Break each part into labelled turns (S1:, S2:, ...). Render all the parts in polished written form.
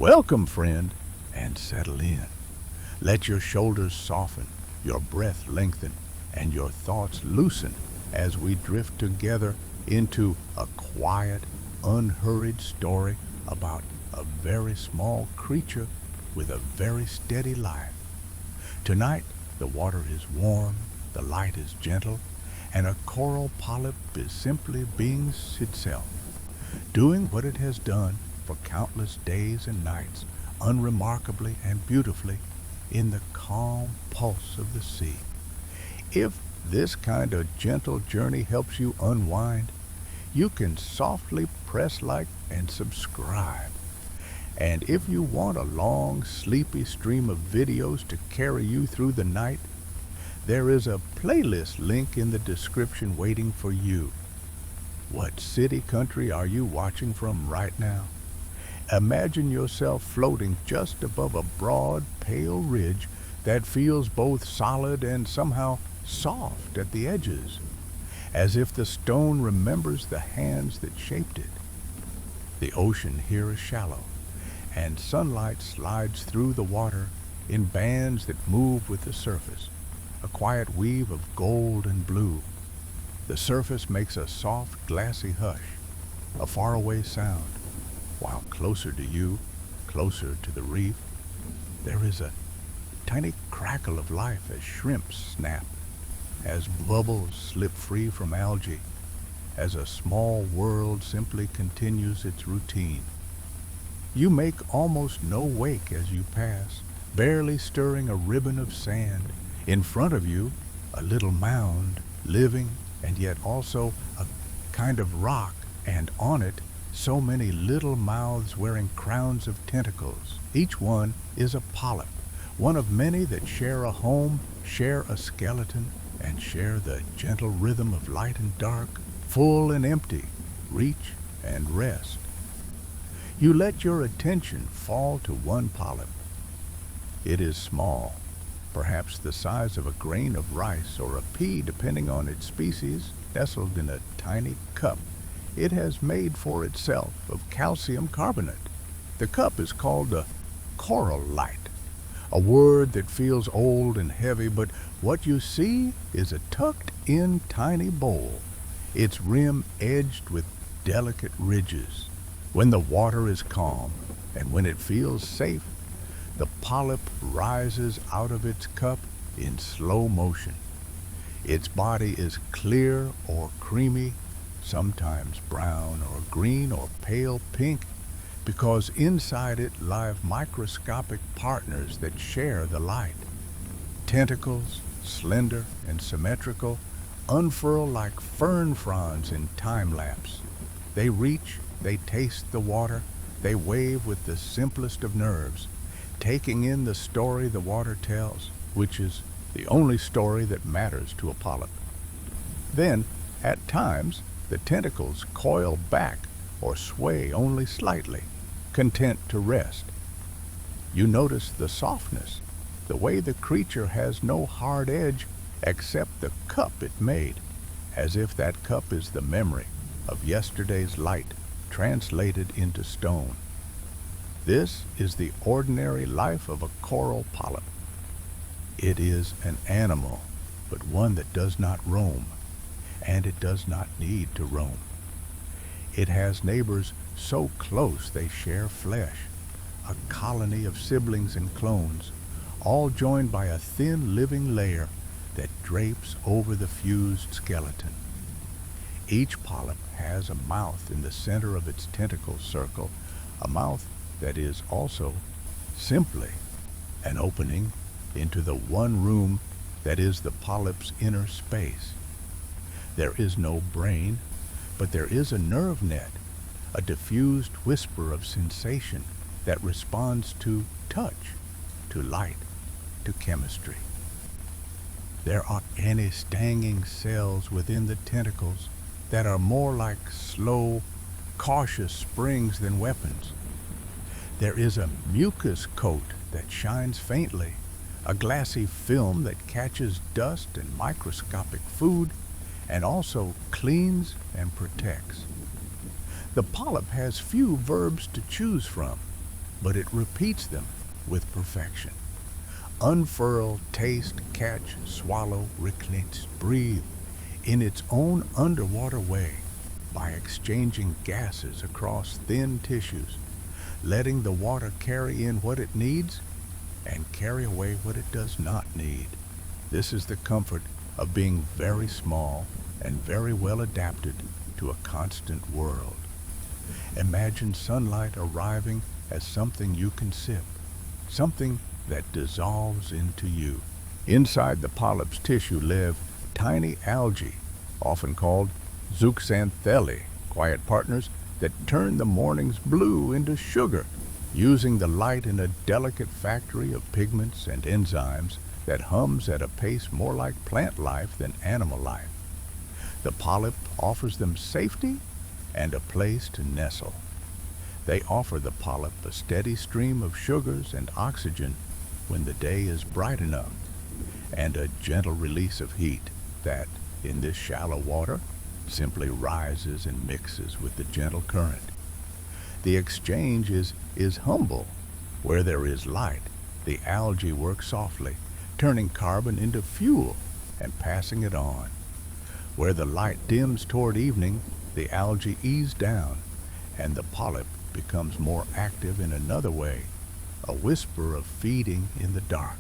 S1: Welcome, friend, and settle in. Let your shoulders soften, your breath lengthen, and your thoughts loosen as we drift together into a quiet, unhurried story about a very small creature with a very steady life. Tonight, the water is warm, the light is gentle, and a coral polyp is simply being itself, doing what it has done for countless days and nights, unremarkably and beautifully, in the calm pulse of the sea. If this kind of gentle journey helps you unwind, you can softly press like and subscribe. And if you want a long, sleepy stream of videos to carry you through the night, there is a playlist link in the description waiting for you. What city country are you watching from right now? Imagine yourself floating just above a broad, pale ridge that feels both solid and somehow soft at the edges, as if the stone remembers the hands that shaped it. The ocean here is shallow, and sunlight slides through the water in bands that move with the surface, a quiet weave of gold and blue. The surface makes a soft, glassy hush, a faraway sound, while closer to you, closer to the reef, there is a tiny crackle of life as shrimps snap, as bubbles slip free from algae, as a small world simply continues its routine. You make almost no wake as you pass, barely stirring a ribbon of sand. In front of you, a little mound, living and yet also a kind of rock, and on it, so many little mouths wearing crowns of tentacles. Each one is a polyp, one of many that share a home, share a skeleton, and share the gentle rhythm of light and dark, full and empty, reach and rest. You let your attention fall to one polyp. It is small, perhaps the size of a grain of rice or a pea depending on its species, nestled in a tiny cup it has made for itself of calcium carbonate. The cup is called a corallite, a word that feels old and heavy, but what you see is a tucked-in tiny bowl, its rim edged with delicate ridges. When the water is calm and when it feels safe, the polyp rises out of its cup in slow motion. Its body is clear or creamy, sometimes brown or green or pale pink, because inside it lie microscopic partners that share the light. Tentacles, slender and symmetrical, unfurl like fern fronds in time-lapse. They reach, they taste the water, they wave with the simplest of nerves, taking in the story the water tells, which is the only story that matters to a polyp. Then, at times, the tentacles coil back or sway only slightly, content to rest. You notice the softness, the way the creature has no hard edge except the cup it made, as if that cup is the memory of yesterday's light translated into stone. This is the ordinary life of a coral polyp. It is an animal, but one that does not roam, and it does not need to roam. It has neighbors so close they share flesh, a colony of siblings and clones, all joined by a thin living layer that drapes over the fused skeleton. Each polyp has a mouth in the center of its tentacle circle, a mouth that is also simply an opening into the one room that is the polyp's inner space. There is no brain, but there is a nerve net, a diffused whisper of sensation that responds to touch, to light, to chemistry. There are anti-stinging cells within the tentacles that are more like slow, cautious springs than weapons. There is a mucus coat that shines faintly, a glassy film that catches dust and microscopic food, and also cleans and protects. The polyp has few verbs to choose from. but it repeats them with perfection. Unfurl, taste, catch, swallow, reclinch, breathe in its own underwater way by exchanging gases across thin tissues, letting the water carry in what it needs and carry away what it does not need. This is the comfort of being very small and very well adapted to a constant world. Imagine sunlight arriving as something you can sip, something that dissolves into you. Inside the polyp's tissue live tiny algae, often called zooxanthellae, quiet partners that turn the morning's blue into sugar, using the light in a delicate factory of pigments and enzymes that hums at a pace more like plant life than animal life. The polyp offers them safety and a place to nestle. They offer the polyp a steady stream of sugars and oxygen when the day is bright enough, and a gentle release of heat that, in this shallow water, simply rises and mixes with the gentle current. The exchange is humble. Where there is light, the algae work softly, turning carbon into fuel and passing it on. Where the light dims toward evening, the algae ease down, and the polyp becomes more active in another way, a whisper of feeding in the dark.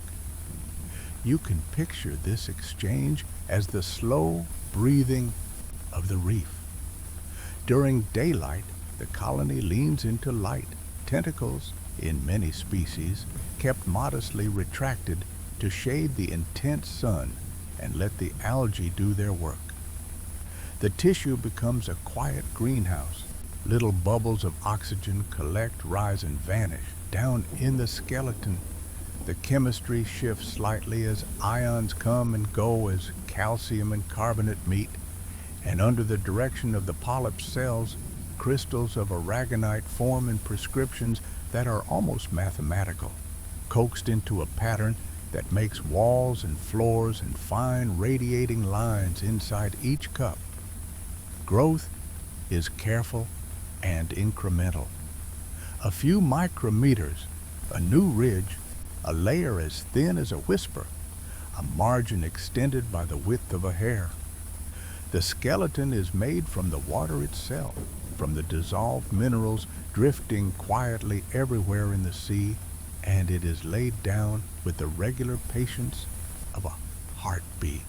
S1: You can picture this exchange as the slow breathing of the reef. During daylight, the colony leans into light, tentacles, in many species, kept modestly retracted to shade the intense sun and let the algae do their work. The tissue becomes a quiet greenhouse. Little bubbles of oxygen collect, rise, and vanish. Down in the skeleton, the chemistry shifts slightly as ions come and go as calcium and carbonate meet, and under the direction of the polyp cells, crystals of aragonite form in prescriptions that are almost mathematical, coaxed into a pattern that makes walls and floors and fine radiating lines inside each cup. Growth is careful and incremental. A few micrometers, a new ridge, a layer as thin as a whisper, a margin extended by the width of a hair. The skeleton is made from the water itself, from the dissolved minerals drifting quietly everywhere in the sea, and it is laid down with the regular patience of a heartbeat.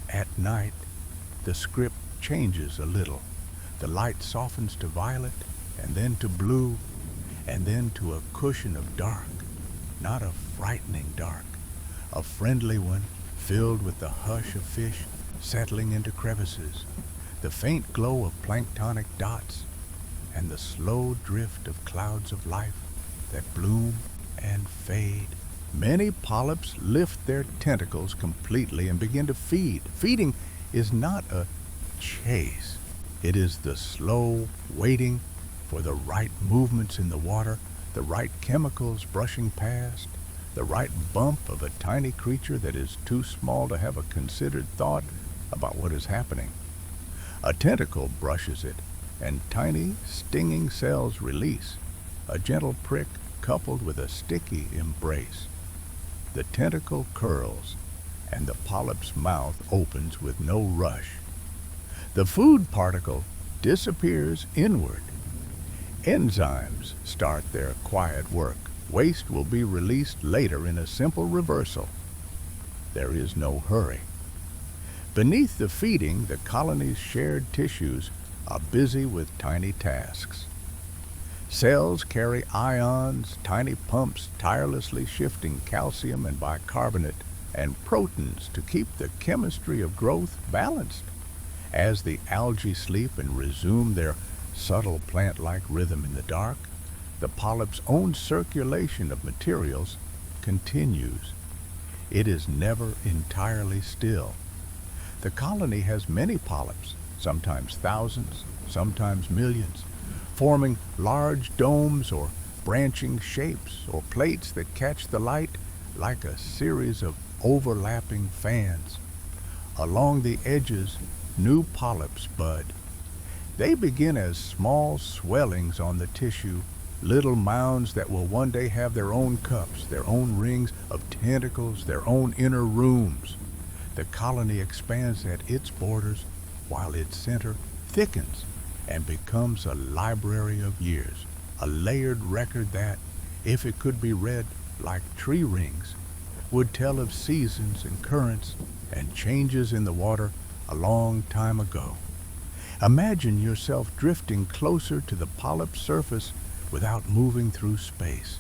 S1: At night, the script changes a little. The light softens to violet, and then to blue, and then to a cushion of dark. Not a frightening dark, a friendly one filled with the hush of fish settling into crevices, the faint glow of planktonic dots, and the slow drift of clouds of life that bloom and fade. Many polyps lift their tentacles completely and begin to feed. Feeding is not a chase. It is the slow waiting for the right movements in the water, the right chemicals brushing past, the right bump of a tiny creature that is too small to have a considered thought about what is happening. A tentacle brushes it, and tiny, stinging cells release, a gentle prick coupled with a sticky embrace. The tentacle curls, and the polyp's mouth opens with no rush. The food particle disappears inward. Enzymes start their quiet work. Waste will be released later in a simple reversal. There is no hurry. Beneath the feeding, the colony's shared tissues are busy with tiny tasks. Cells carry ions, tiny pumps tirelessly shifting calcium and bicarbonate and protons to keep the chemistry of growth balanced. As the algae sleep and resume their subtle plant-like rhythm in the dark, the polyp's own circulation of materials continues. It is never entirely still. The colony has many polyps, sometimes thousands, sometimes millions, forming large domes or branching shapes or plates that catch the light like a series of overlapping fans. Along the edges, new polyps bud. They begin as small swellings on the tissue, little mounds that will one day have their own cups, their own rings of tentacles, their own inner rooms. The colony expands at its borders while its center thickens and becomes a library of years, a layered record that, if it could be read like tree rings, would tell of seasons and currents and changes in the water a long time ago. Imagine yourself drifting closer to the polyp surface without moving through space,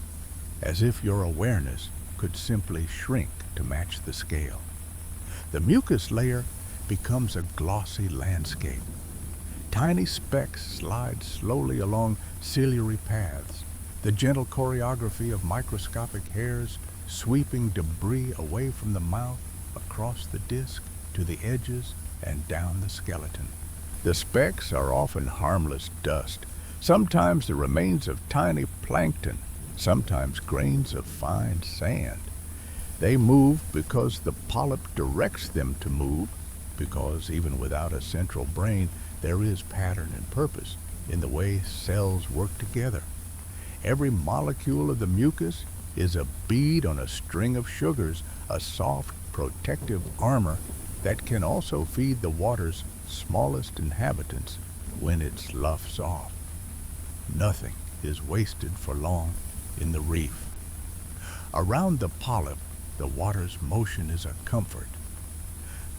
S1: as if your awareness could simply shrink to match the scale. The mucus layer becomes a glossy landscape. Tiny specks slide slowly along ciliary paths, the gentle choreography of microscopic hairs sweeping debris away from the mouth, across the disc, to the edges, and down the skeleton. The specks are often harmless dust, sometimes the remains of tiny plankton, sometimes grains of fine sand. They move because the polyp directs them to move, because even without a central brain, there is pattern and purpose in the way cells work together. Every molecule of the mucus is a bead on a string of sugars, a soft, protective armor that can also feed the water's smallest inhabitants when it sloughs off. Nothing is wasted for long in the reef. Around the polyp, the water's motion is a comfort.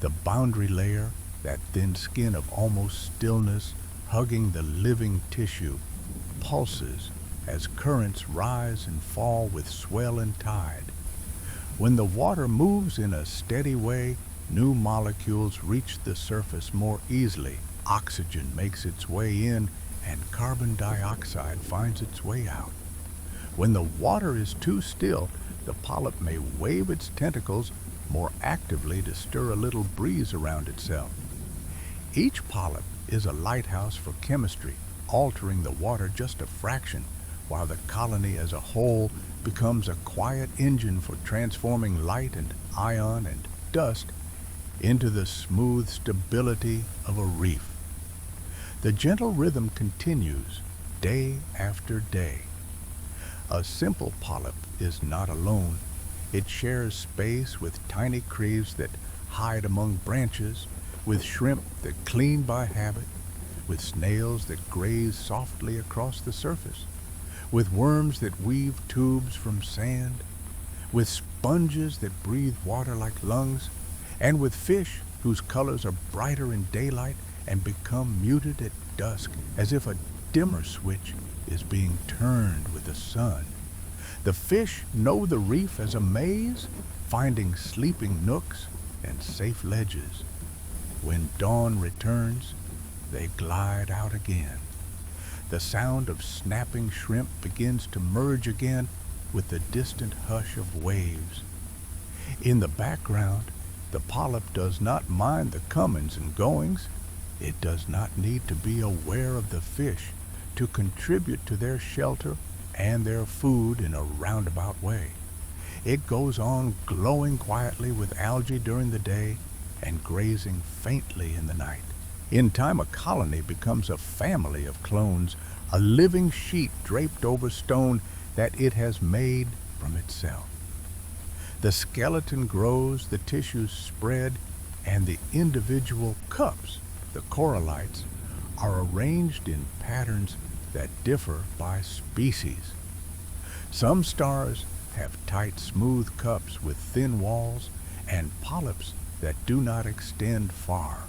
S1: The boundary layer, that thin skin of almost stillness hugging the living tissue, pulses as currents rise and fall with swell and tide. When the water moves in a steady way, new molecules reach the surface more easily. Oxygen makes its way in, and carbon dioxide finds its way out. When the water is too still, the polyp may wave its tentacles more actively to stir a little breeze around itself. Each polyp is a lighthouse for chemistry, altering the water just a fraction, while the colony as a whole becomes a quiet engine for transforming light and ion and dust into the smooth stability of a reef. The gentle rhythm continues day after day. A simple polyp is not alone. It shares space with tiny creves that hide among branches, with shrimp that clean by habit, with snails that graze softly across the surface, with worms that weave tubes from sand, with sponges that breathe water like lungs, and with fish whose colors are brighter in daylight and become muted at dusk, as if a dimmer switch is being turned with the sun. The fish know the reef as a maze, finding sleeping nooks and safe ledges. When dawn returns, they glide out again. The sound of snapping shrimp begins to merge again with the distant hush of waves. In the background, the polyp does not mind the comings and goings. It does not need to be aware of the fish to contribute to their shelter and their food in a roundabout way. It goes on glowing quietly with algae during the day and grazing faintly in the night. In time, a colony becomes a family of clones, a living sheet draped over stone that it has made from itself. The skeleton grows, the tissues spread, and the individual cups, the corallites, are arranged in patterns that differ by species. Some stars have tight, smooth cups with thin walls and polyps that do not extend far.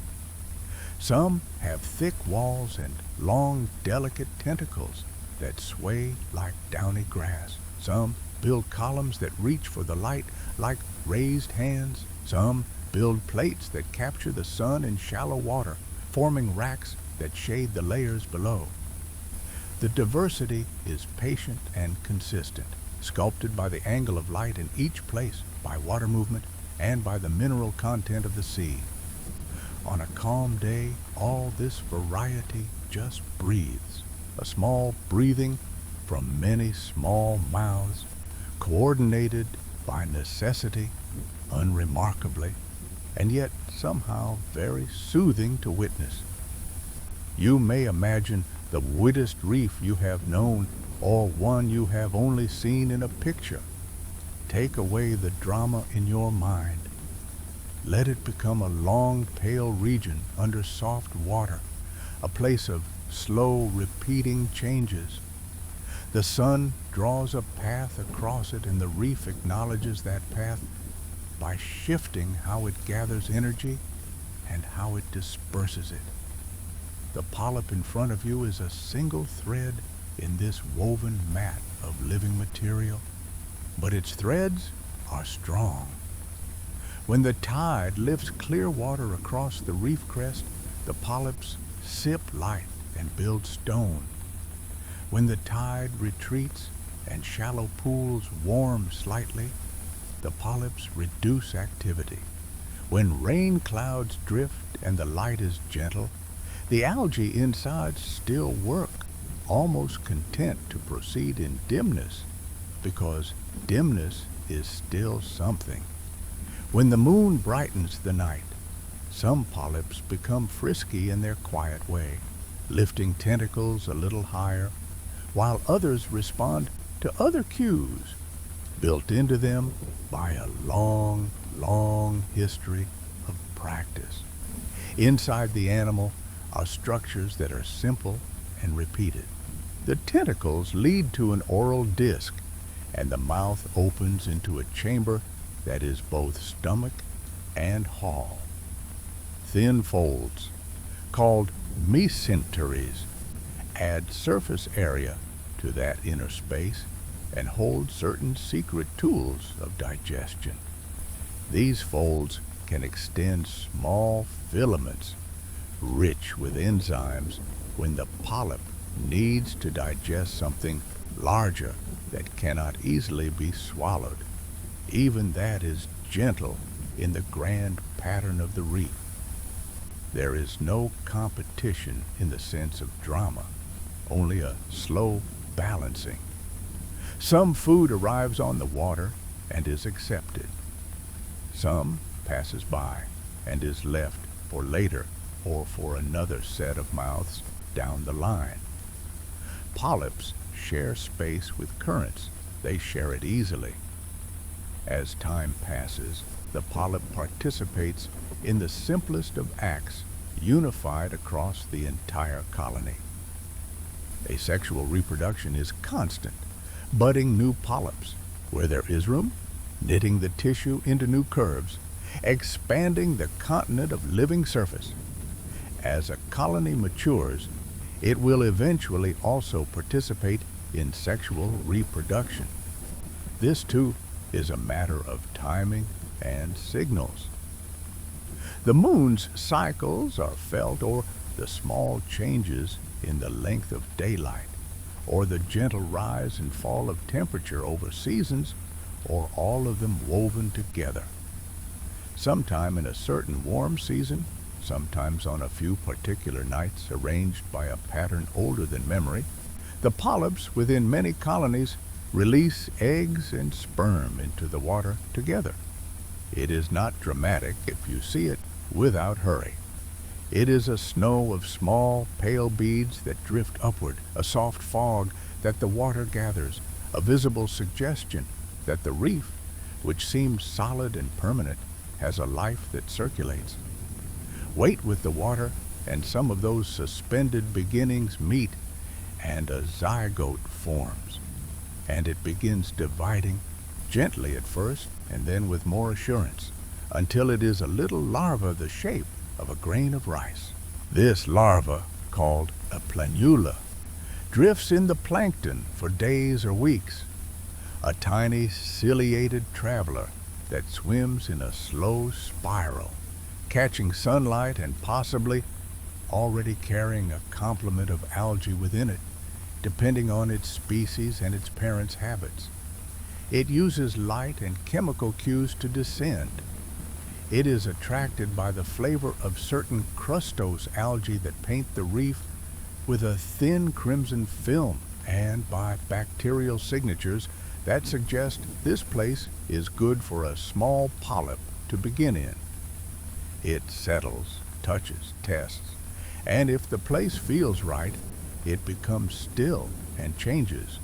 S1: Some have thick walls and long, delicate tentacles that sway like downy grass. Some build columns that reach for the light like raised hands. Some build plates that capture the sun in shallow water, forming racks that shade the layers below. The diversity is patient and consistent, sculpted by the angle of light in each place, by water movement, and by the mineral content of the sea. On a calm day, all this variety just breathes, a small breathing from many small mouths, coordinated by necessity, unremarkably, and yet somehow very soothing to witness. You may imagine the woodest reef you have known or one you have only seen in a picture. Take away the drama in your mind. Let it become a long, pale region under soft water, a place of slow, repeating changes. The sun draws a path across it, and the reef acknowledges that path by shifting how it gathers energy and how it disperses it. The polyp in front of you is a single thread in this woven mat of living material, but its threads are strong. When the tide lifts clear water across the reef crest, the polyps sip light and build stone. When the tide retreats and shallow pools warm slightly, the polyps reduce activity. When rain clouds drift and the light is gentle, the algae inside still work, almost content to proceed in dimness, because dimness is still something. When the moon brightens the night, some polyps become frisky in their quiet way, lifting tentacles a little higher, while others respond to other cues built into them by a long, long history of practice. Inside the animal are structures that are simple and repeated. The tentacles lead to an oral disc, and the mouth opens into a chamber that is both stomach and hall. Thin folds, called mesenteries, add surface area to that inner space and hold certain secret tools of digestion. These folds can extend small filaments, rich with enzymes, when the polyp needs to digest something larger that cannot easily be swallowed. Even that is gentle in the grand pattern of the reef. There is no competition in the sense of drama, only a slow balancing. Some food arrives on the water and is accepted. Some passes by and is left for later or for another set of mouths down the line. Polyps share space with currents. They share it easily. As time passes, the polyp participates in the simplest of acts, unified across the entire colony. Asexual reproduction is constant, budding new polyps, where there is room, knitting the tissue into new curves, expanding the continent of living surface. As a colony matures, it will eventually also participate in sexual reproduction. This, too, is a matter of timing and signals. The moon's cycles are felt, or the small changes in the length of daylight, or the gentle rise and fall of temperature over seasons, or all of them woven together. Sometime in a certain warm season, sometimes on a few particular nights arranged by a pattern older than memory, the polyps within many colonies release eggs and sperm into the water together. It is not dramatic if you see it without hurry. It is a snow of small, pale beads that drift upward, a soft fog that the water gathers, a visible suggestion that the reef, which seems solid and permanent, has a life that circulates. Wait with the water, and some of those suspended beginnings meet, and a zygote forms. And it begins dividing, gently at first, and then with more assurance, until it is a little larva the shape of a grain of rice. This larva, called a planula, drifts in the plankton for days or weeks, a tiny ciliated traveler that swims in a slow spiral, catching sunlight and possibly already carrying a complement of algae within it, depending on its species and its parents' habits. It uses light and chemical cues to descend. It is attracted by the flavor of certain crustose algae that paint the reef with a thin crimson film, and by bacterial signatures that suggest this place is good for a small polyp to begin in. It settles, touches, tests, and if the place feels right, it becomes still and changes,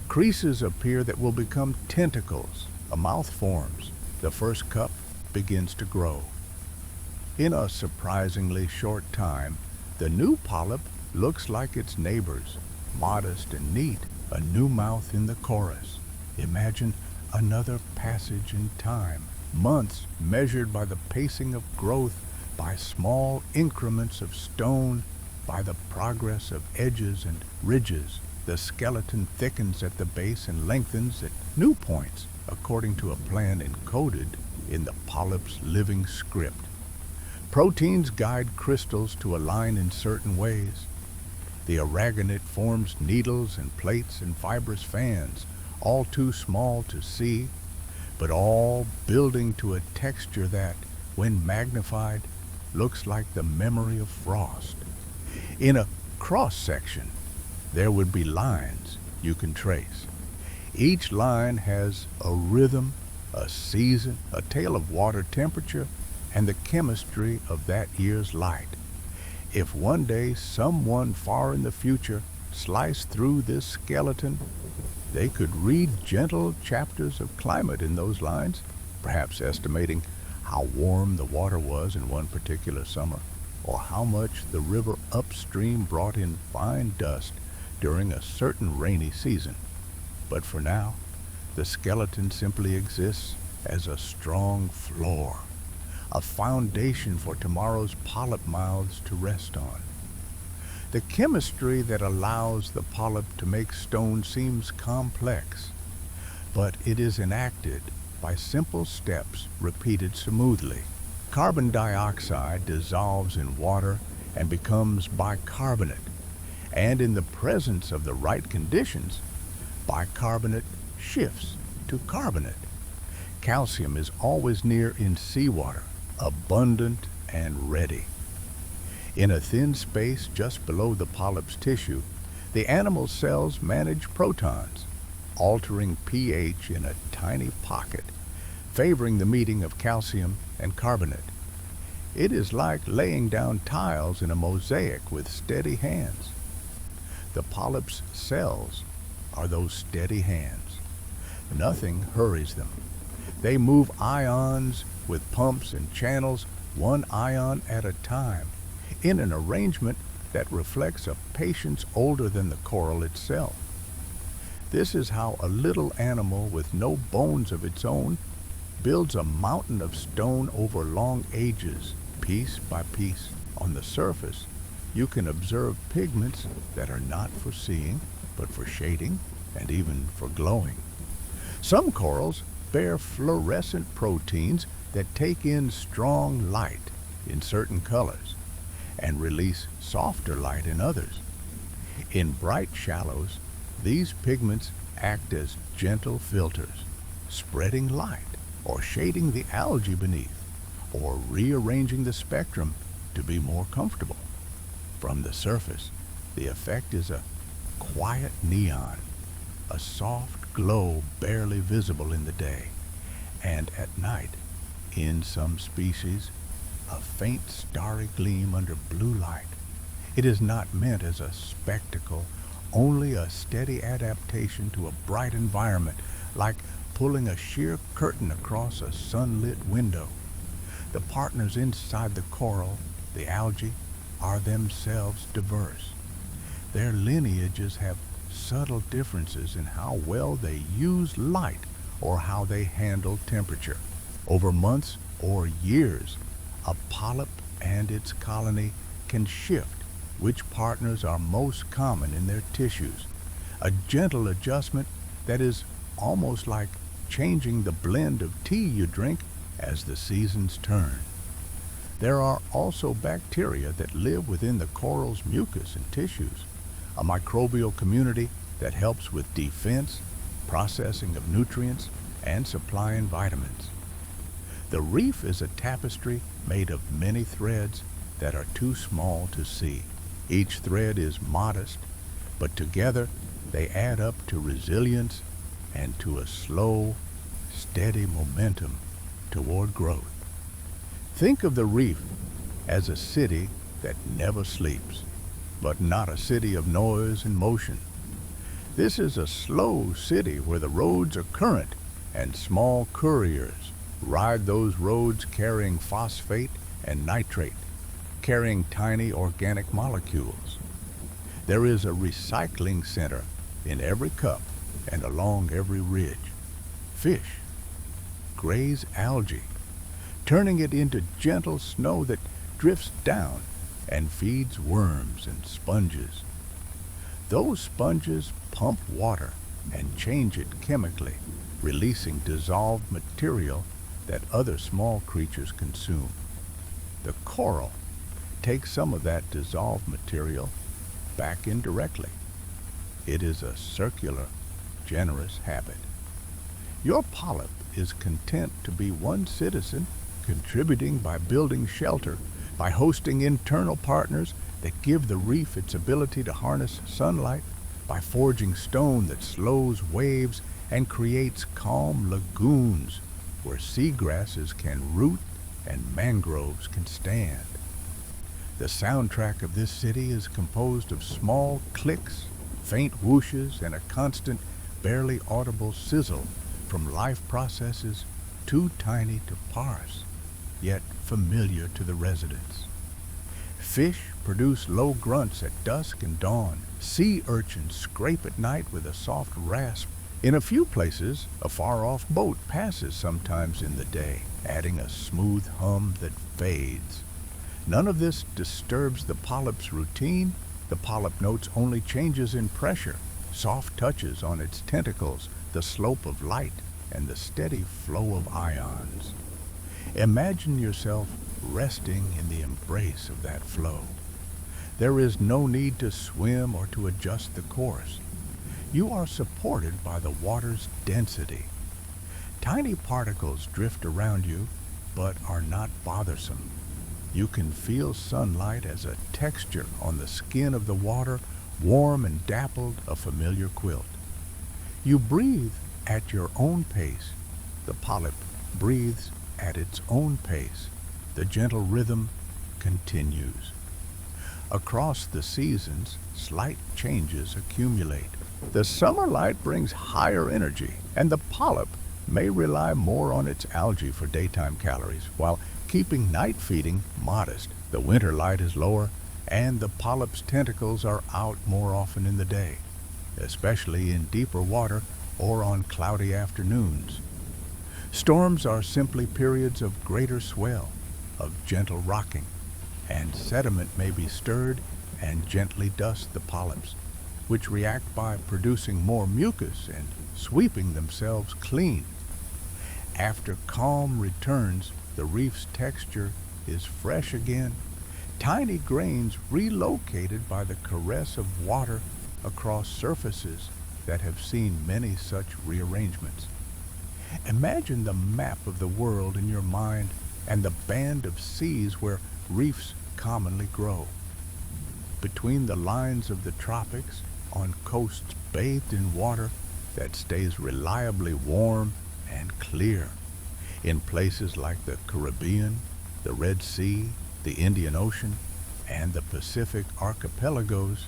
S1: Creases appear that will become tentacles. A mouth forms. The first cup begins to grow. In a surprisingly short time, the new polyp looks like its neighbors, modest and neat, a new mouth in the chorus. Imagine another passage in time, months measured by the pacing of growth, by small increments of stone, by the progress of edges and ridges. The skeleton thickens at the base and lengthens at new points, according to a plan encoded in the polyp's living script. Proteins guide crystals to align in certain ways. The aragonite forms needles and plates and fibrous fans, all too small to see, but all building to a texture that, when magnified, looks like the memory of frost. In a cross-section, there would be lines you can trace. Each line has a rhythm, a season, a tale of water temperature, and the chemistry of that year's light. If one day someone far in the future sliced through this skeleton, they could read gentle chapters of climate in those lines, perhaps estimating how warm the water was in one particular summer, or how much the river upstream brought in fine dust during a certain rainy season. But for now, the skeleton simply exists as a strong floor, a foundation for tomorrow's polyp mouths to rest on. The chemistry that allows the polyp to make stone seems complex, but it is enacted by simple steps repeated smoothly. Carbon dioxide dissolves in water and becomes bicarbonate, and in the presence of the right conditions, bicarbonate shifts to carbonate. Calcium is always near in seawater, abundant and ready. In a thin space just below the polyp's tissue, the animal cells manage protons, altering pH in a tiny pocket, favoring the meeting of calcium and carbonate. It is like laying down tiles in a mosaic with steady hands. The polyp's cells are those steady hands. Nothing hurries them. They move ions with pumps and channels, one ion at a time, in an arrangement that reflects a patience older than the coral itself. This is how a little animal with no bones of its own builds a mountain of stone over long ages, piece by piece. On the surface, you can observe pigments that are not for seeing, but for shading and even for glowing. Some corals bear fluorescent proteins that take in strong light in certain colors and release softer light in others. In bright shallows, these pigments act as gentle filters, spreading light or shading the algae beneath, or rearranging the spectrum to be more comfortable. From the surface, the effect is a quiet neon, a soft glow barely visible in the day, and at night, in some species, a faint starry gleam under blue light. It is not meant as a spectacle, only a steady adaptation to a bright environment, like pulling a sheer curtain across a sunlit window. The partners inside the coral, the algae, are themselves diverse. Their lineages have subtle differences in how well they use light or how they handle temperature. Over months or years, a polyp and its colony can shift which partners are most common in their tissues, a gentle adjustment that is almost like changing the blend of tea you drink as the seasons turn. There are also bacteria that live within the coral's mucus and tissues, a microbial community that helps with defense, processing of nutrients, and supplying vitamins. The reef is a tapestry made of many threads that are too small to see. Each thread is modest, but together they add up to resilience and to a slow, steady momentum toward growth. Think of the reef as a city that never sleeps, but not a city of noise and motion. This is a slow city where the roads are current and small couriers ride those roads carrying phosphate and nitrate, carrying tiny organic molecules. There is a recycling center in every cup and along every ridge. Fish graze algae, turning it into gentle snow that drifts down and feeds worms and sponges. Those sponges pump water and change it chemically, releasing dissolved material that other small creatures consume. The coral takes some of that dissolved material back indirectly. It is a circular, generous habit. Your polyp is content to be one citizen, contributing by building shelter, by hosting internal partners that give the reef its ability to harness sunlight, by forging stone that slows waves and creates calm lagoons where seagrasses can root and mangroves can stand. The soundtrack of this city is composed of small clicks, faint whooshes, and a constant, barely audible sizzle from life processes too tiny to parse, yet familiar to the residents. Fish produce low grunts at dusk and dawn. Sea urchins scrape at night with a soft rasp. In a few places, a far-off boat passes sometimes in the day, adding a smooth hum that fades. None of this disturbs the polyp's routine. The polyp notes only changes in pressure, soft touches on its tentacles, the slope of light, and the steady flow of ions. Imagine yourself resting in the embrace of that flow. There is no need to swim or to adjust the course. You are supported by the water's density. Tiny particles drift around you, but are not bothersome. You can feel sunlight as a texture on the skin of the water, warm and dappled, a familiar quilt. You breathe at your own pace. The polyp breathes at its own pace. The gentle rhythm continues. Across the seasons, slight changes accumulate. The summer light brings higher energy, and the polyp may rely more on its algae for daytime calories, while keeping night feeding modest. The winter light is lower, and the polyp's tentacles are out more often in the day, especially in deeper water or on cloudy afternoons. Storms are simply periods of greater swell, of gentle rocking, and sediment may be stirred and gently dust the polyps, which react by producing more mucus and sweeping themselves clean. After calm returns, the reef's texture is fresh again, tiny grains relocated by the caress of water across surfaces that have seen many such rearrangements. Imagine the map of the world in your mind and the band of seas where reefs commonly grow. Between the lines of the tropics, on coasts bathed in water that stays reliably warm and clear. In places like the Caribbean, the Red Sea, the Indian Ocean, and the Pacific archipelagos,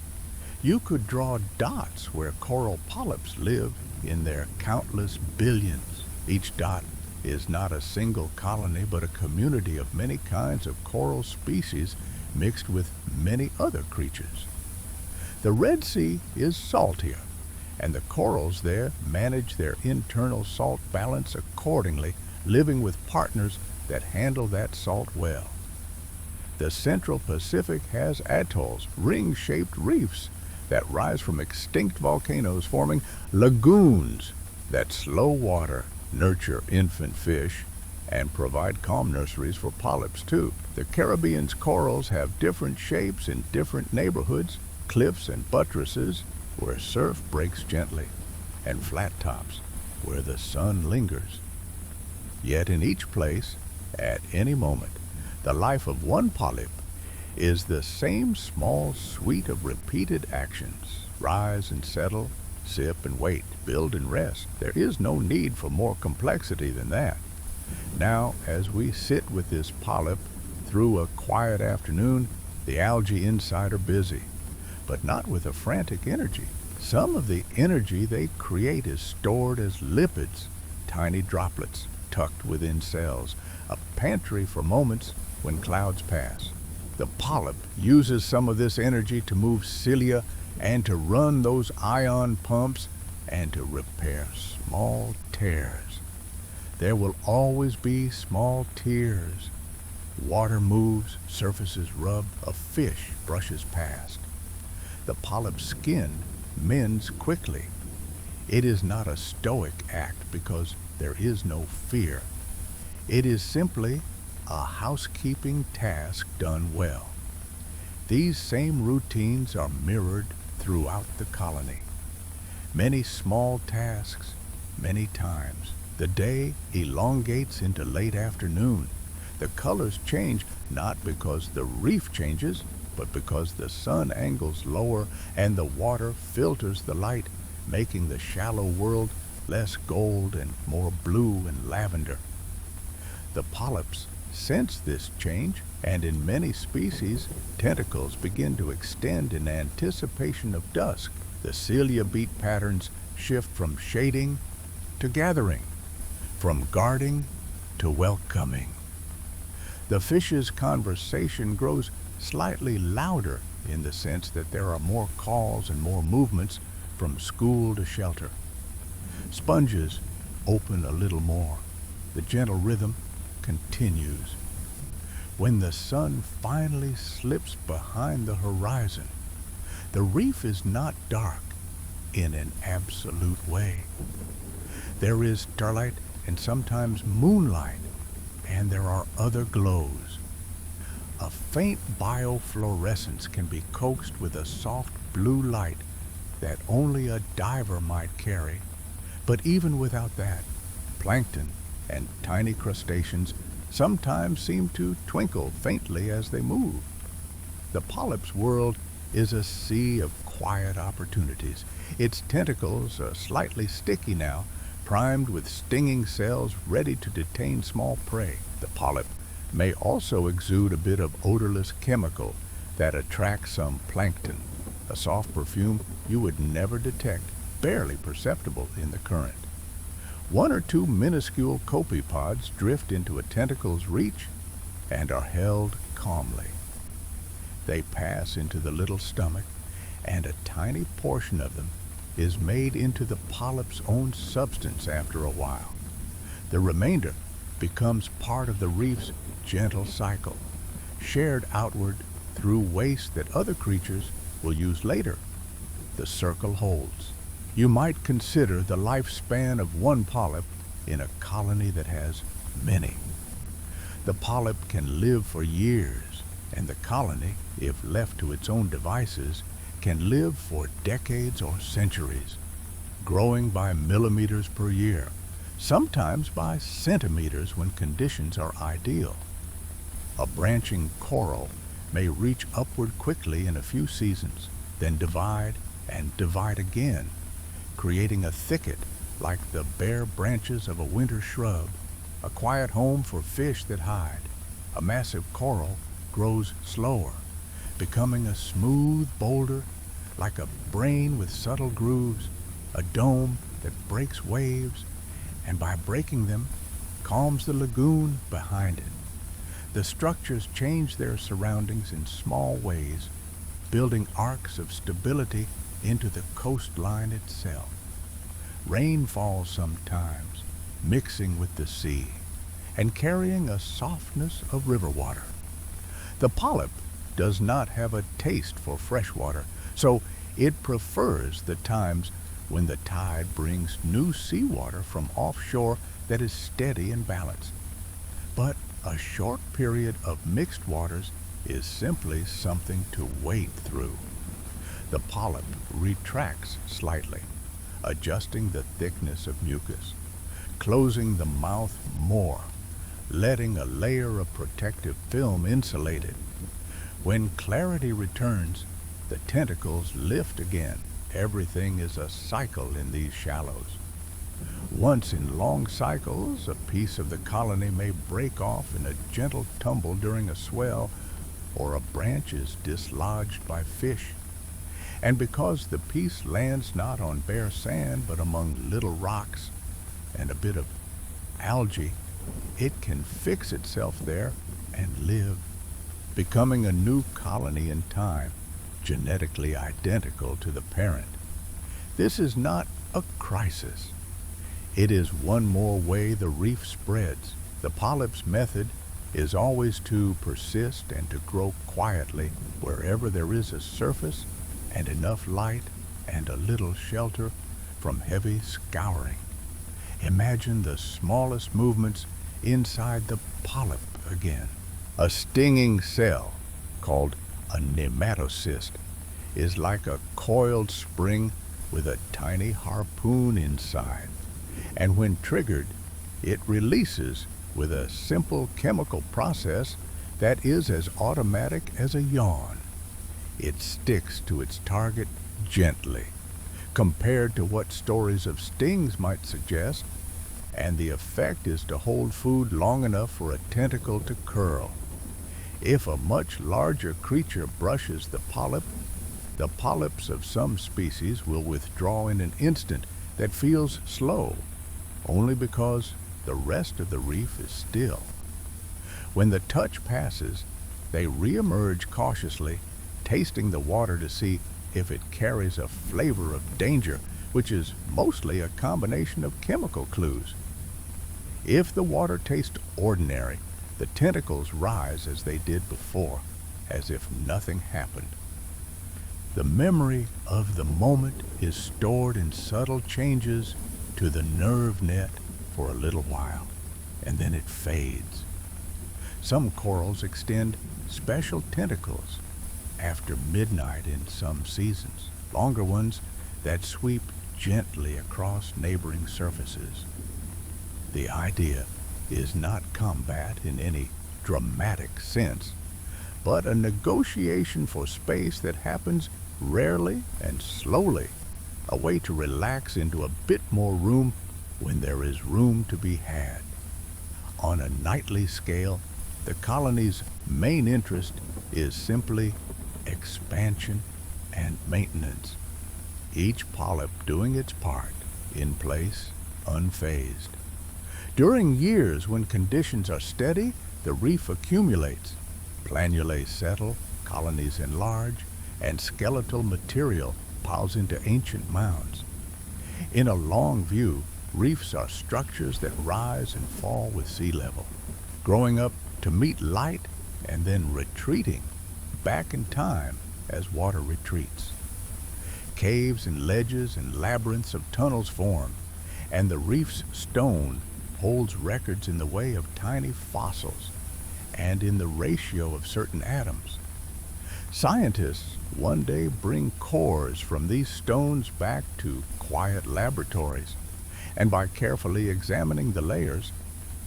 S1: you could draw dots where coral polyps live in their countless billions. Each dot is not a single colony, but a community of many kinds of coral species mixed with many other creatures. The Red Sea is saltier, and the corals there manage their internal salt balance accordingly, living with partners that handle that salt well. The Central Pacific has atolls, ring-shaped reefs that rise from extinct volcanoes, forming lagoons that slow water, nurture infant fish, and provide calm nurseries for polyps too. The Caribbean's corals have different shapes in different neighborhoods, cliffs and buttresses where surf breaks gently, and flat tops where the sun lingers. Yet in each place, at any moment, the life of one polyp is the same small suite of repeated actions: rise and settle, sip and wait, build and rest. There is no need for more complexity than that. Now, as we sit with this polyp through a quiet afternoon, the algae inside are busy, but not with a frantic energy. Some of the energy they create is stored as lipids, tiny droplets tucked within cells, a pantry for moments when clouds pass. The polyp uses some of this energy to move cilia and to run those ion pumps and to repair small tears. There will always be small tears. Water moves, surfaces rub, a fish brushes past. The polyp's skin mends quickly. It is not a stoic act because there is no fear. It is simply a housekeeping task done well. These same routines are mirrored throughout the colony. Many small tasks, many times. The day elongates into late afternoon. The colors change not because the reef changes, but because the sun angles lower and the water filters the light, making the shallow world less gold and more blue and lavender. The polyps sense this change, and in many species, tentacles begin to extend in anticipation of dusk. The cilia beat patterns shift from shading to gathering, from guarding to welcoming. The fish's conversation grows slightly louder in the sense that there are more calls and more movements from school to shelter. Sponges open a little more. The gentle rhythm continues. When the sun finally slips behind the horizon, the reef is not dark in an absolute way. There is starlight and sometimes moonlight, and there are other glows. A faint biofluorescence can be coaxed with a soft blue light that only a diver might carry. But even without that, plankton and tiny crustaceans sometimes seem to twinkle faintly as they move. The polyp's world is a sea of quiet opportunities. Its tentacles are slightly sticky now, primed with stinging cells ready to detain small prey. The polyp may also exude a bit of odorless chemical that attracts some plankton, a soft perfume you would never detect, barely perceptible in the current. One or two minuscule copepods drift into a tentacle's reach and are held calmly. They pass into the little stomach, and a tiny portion of them is made into the polyp's own substance after a while. The remainder becomes part of the reef's gentle cycle, shared outward through waste that other creatures will use later. The circle holds. You might consider the lifespan of one polyp in a colony that has many. The polyp can live for years, and the colony, if left to its own devices, can live for decades or centuries, growing by millimeters per year, sometimes by centimeters when conditions are ideal. A branching coral may reach upward quickly in a few seasons, then divide and divide again, creating a thicket like the bare branches of a winter shrub, a quiet home for fish that hide. A massive coral grows slower, becoming a smooth boulder like a brain with subtle grooves, a dome that breaks waves, and by breaking them, calms the lagoon behind it. The structures change their surroundings in small ways, building arcs of stability into the coastline itself. Rain falls sometimes, mixing with the sea, and carrying a softness of river water. The polyp does not have a taste for fresh water, so it prefers the times when the tide brings new seawater from offshore that is steady and balanced. But a short period of mixed waters is simply something to wade through. The polyp retracts slightly, adjusting the thickness of mucus, closing the mouth more, letting a layer of protective film insulate it. When clarity returns, the tentacles lift again. Everything is a cycle in these shallows. Once in long cycles, a piece of the colony may break off in a gentle tumble during a swell, or a branch is dislodged by fish. And because the piece lands not on bare sand but among little rocks and a bit of algae, it can fix itself there and live, becoming a new colony in time, genetically identical to the parent. This is not a crisis. It is one more way the reef spreads. The polyp's method is always to persist and to grow quietly wherever there is a surface and enough light and a little shelter from heavy scouring. Imagine the smallest movements inside the polyp again. A stinging cell, called a nematocyst, is like a coiled spring with a tiny harpoon inside. And when triggered, it releases with a simple chemical process that is as automatic as a yawn. It sticks to its target gently, compared to what stories of stings might suggest, and the effect is to hold food long enough for a tentacle to curl. If a much larger creature brushes the polyps of some species will withdraw in an instant that feels slow, only because the rest of the reef is still. When the touch passes, they reemerge cautiously, tasting the water to see if it carries a flavor of danger, which is mostly a combination of chemical clues. If the water tastes ordinary, the tentacles rise as they did before, as if nothing happened. The memory of the moment is stored in subtle changes to the nerve net for a little while, and then it fades. Some corals extend special tentacles after midnight in some seasons, longer ones that sweep gently across neighboring surfaces. The idea is not combat in any dramatic sense, but a negotiation for space that happens rarely and slowly, a way to relax into a bit more room when there is room to be had. On a nightly scale, the colony's main interest is simply expansion and maintenance, each polyp doing its part, in place, unfazed. During years when conditions are steady, the reef accumulates. Planulae settle, colonies enlarge, and skeletal material piles into ancient mounds. In a long view, reefs are structures that rise and fall with sea level, growing up to meet light and then retreating back in time as water retreats. Caves and ledges and labyrinths of tunnels form, and the reef's stone holds records in the way of tiny fossils and in the ratio of certain atoms. Scientists one day bring cores from these stones back to quiet laboratories, and by carefully examining the layers,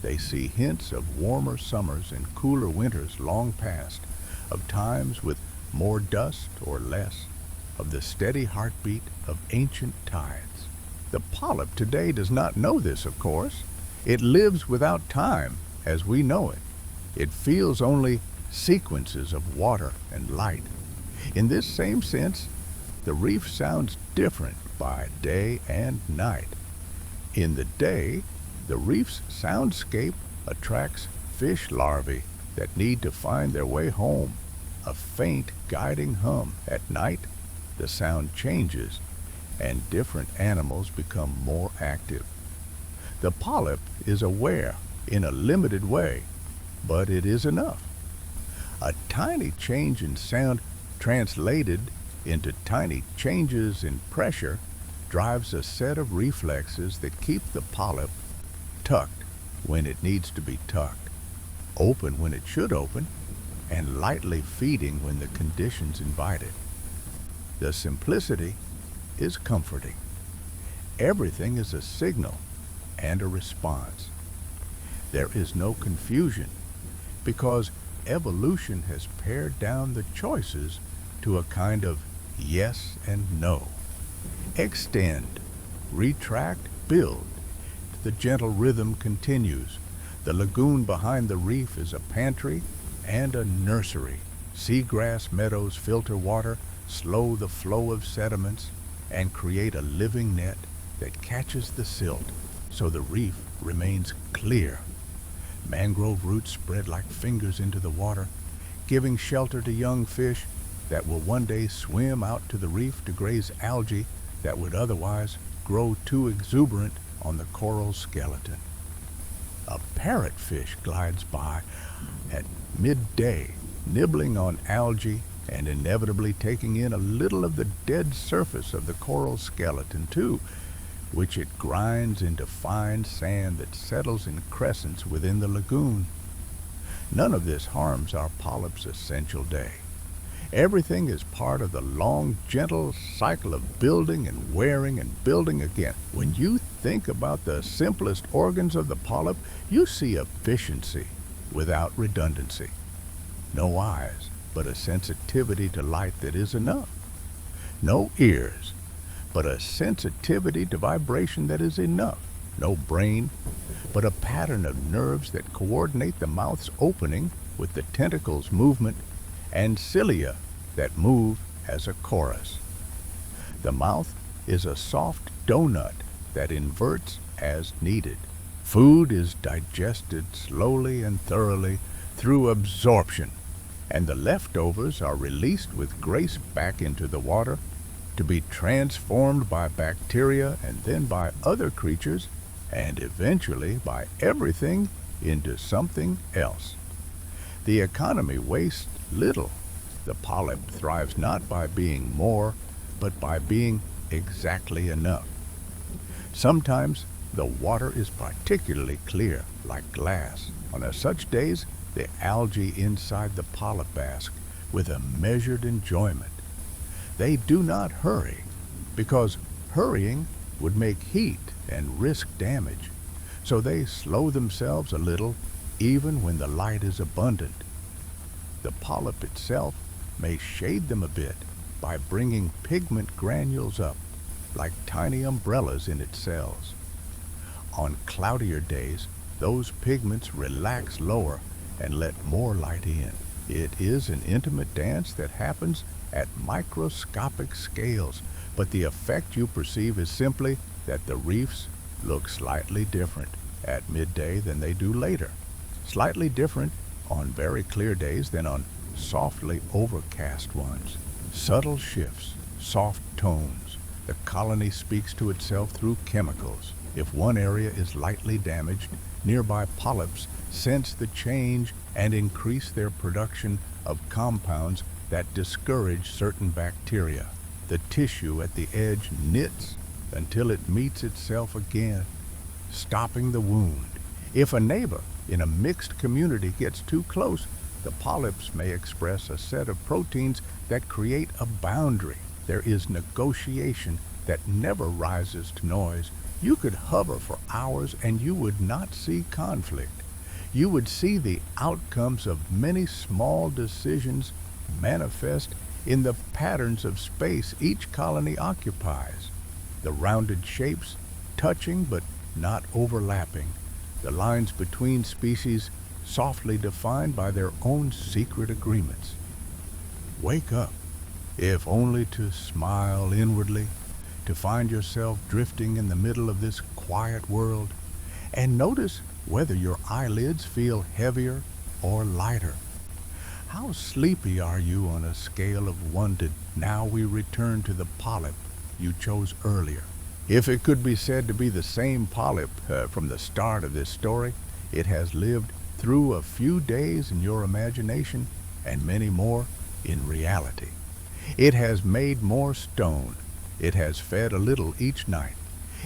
S1: they see hints of warmer summers and cooler winters long past, of times with more dust or less, of the steady heartbeat of ancient tides. The polyp today does not know this, of course. It lives without time as we know it. It feels only sequences of water and light. In this same sense, the reef sounds different by day and night. In the day, the reef's soundscape attracts fish larvae that need to find their way home, a faint guiding hum. At night, the sound changes, and different animals become more active. The polyp is aware in a limited way, but it is enough. A tiny change in sound translated into tiny changes in pressure drives a set of reflexes that keep the polyp tucked when it needs to be tucked, open when it should open, and lightly feeding when the conditions invite it. The simplicity is comforting. Everything is a signal and a response. There is no confusion because evolution has pared down the choices to a kind of yes and no. Extend, retract, build. The gentle rhythm continues. The lagoon behind the reef is a pantry and a nursery. Seagrass meadows filter water slow the flow of sediments, and create a living net that catches the silt so the reef remains clear. Mangrove roots spread like fingers into the water, giving shelter to young fish that will one day swim out to the reef to graze algae that would otherwise grow too exuberant on the coral skeleton. A parrotfish glides by at midday, nibbling on algae and inevitably taking in a little of the dead surface of the coral skeleton too, which it grinds into fine sand that settles in crescents within the lagoon. None of this harms our polyp's essential day. Everything is part of the long, gentle cycle of building and wearing and building again. When you think about the simplest organs of the polyp, you see efficiency without redundancy. No eyes, but a sensitivity to light that is enough. No ears, but a sensitivity to vibration that is enough. No brain, but a pattern of nerves that coordinate the mouth's opening with the tentacles' movement, and cilia that move as a chorus. The mouth is a soft donut that inverts as needed. Food is digested slowly and thoroughly through absorption, and the leftovers are released with grace back into the water to be transformed by bacteria and then by other creatures and eventually by everything into something else. The economy wastes little. The polyp thrives not by being more, but by being exactly enough. Sometimes the water is particularly clear, like glass. On such days, the algae inside the polyp bask with a measured enjoyment. They do not hurry, because hurrying would make heat and risk damage. So they slow themselves a little, even when the light is abundant. The polyp itself may shade them a bit by bringing pigment granules up, like tiny umbrellas in its cells. On cloudier days, those pigments relax lower and let more light in. It is an intimate dance that happens at microscopic scales, but the effect you perceive is simply that the reefs look slightly different at midday than they do later. Slightly different on very clear days than on softly overcast ones. Subtle shifts, soft tones. The colony speaks to itself through chemicals. If one area is lightly damaged, nearby polyps sense the change and increase their production of compounds that discourage certain bacteria. The tissue at the edge knits until it meets itself again, stopping the wound. If a neighbor in a mixed community gets too close, the polyps may express a set of proteins that create a boundary. There is negotiation that never rises to noise. You could hover for hours and you would not see conflict. You would see the outcomes of many small decisions manifest in the patterns of space each colony occupies. The rounded shapes touching but not overlapping. The lines between species softly defined by their own secret agreements. Wake up, if only to smile inwardly, to find yourself drifting in the middle of this quiet world, and notice whether your eyelids feel heavier or lighter. How sleepy are you on a scale of 1 to now we return to the polyp you chose earlier? If it could be said to be the same polyp from the start of this story, it has lived through a few days in your imagination and many more in reality. It has made more stone. It has fed a little each night.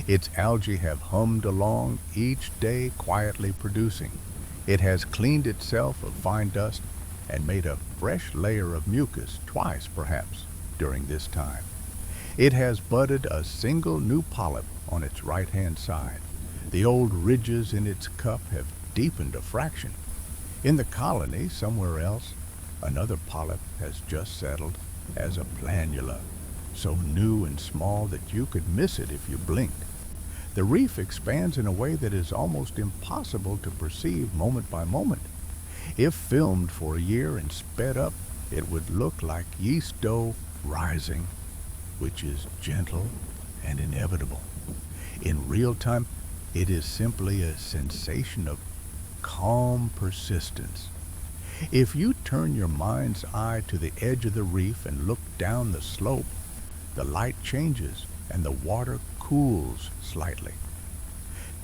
S1: Its algae have hummed along each day quietly producing. It has cleaned itself of fine dust and made a fresh layer of mucus twice perhaps during this time. It has budded a single new polyp on its right-hand side. The old ridges in its cup have deepened a fraction. In the colony, somewhere else, another polyp has just settled as a planula, so new and small that you could miss it if you blinked. The reef expands in a way that is almost impossible to perceive moment by moment. If filmed for a year and sped up, it would look like yeast dough rising, which is gentle and inevitable. In real time, it is simply a sensation of calm persistence. If you turn your mind's eye to the edge of the reef and look down the slope, the light changes and the water cools slightly.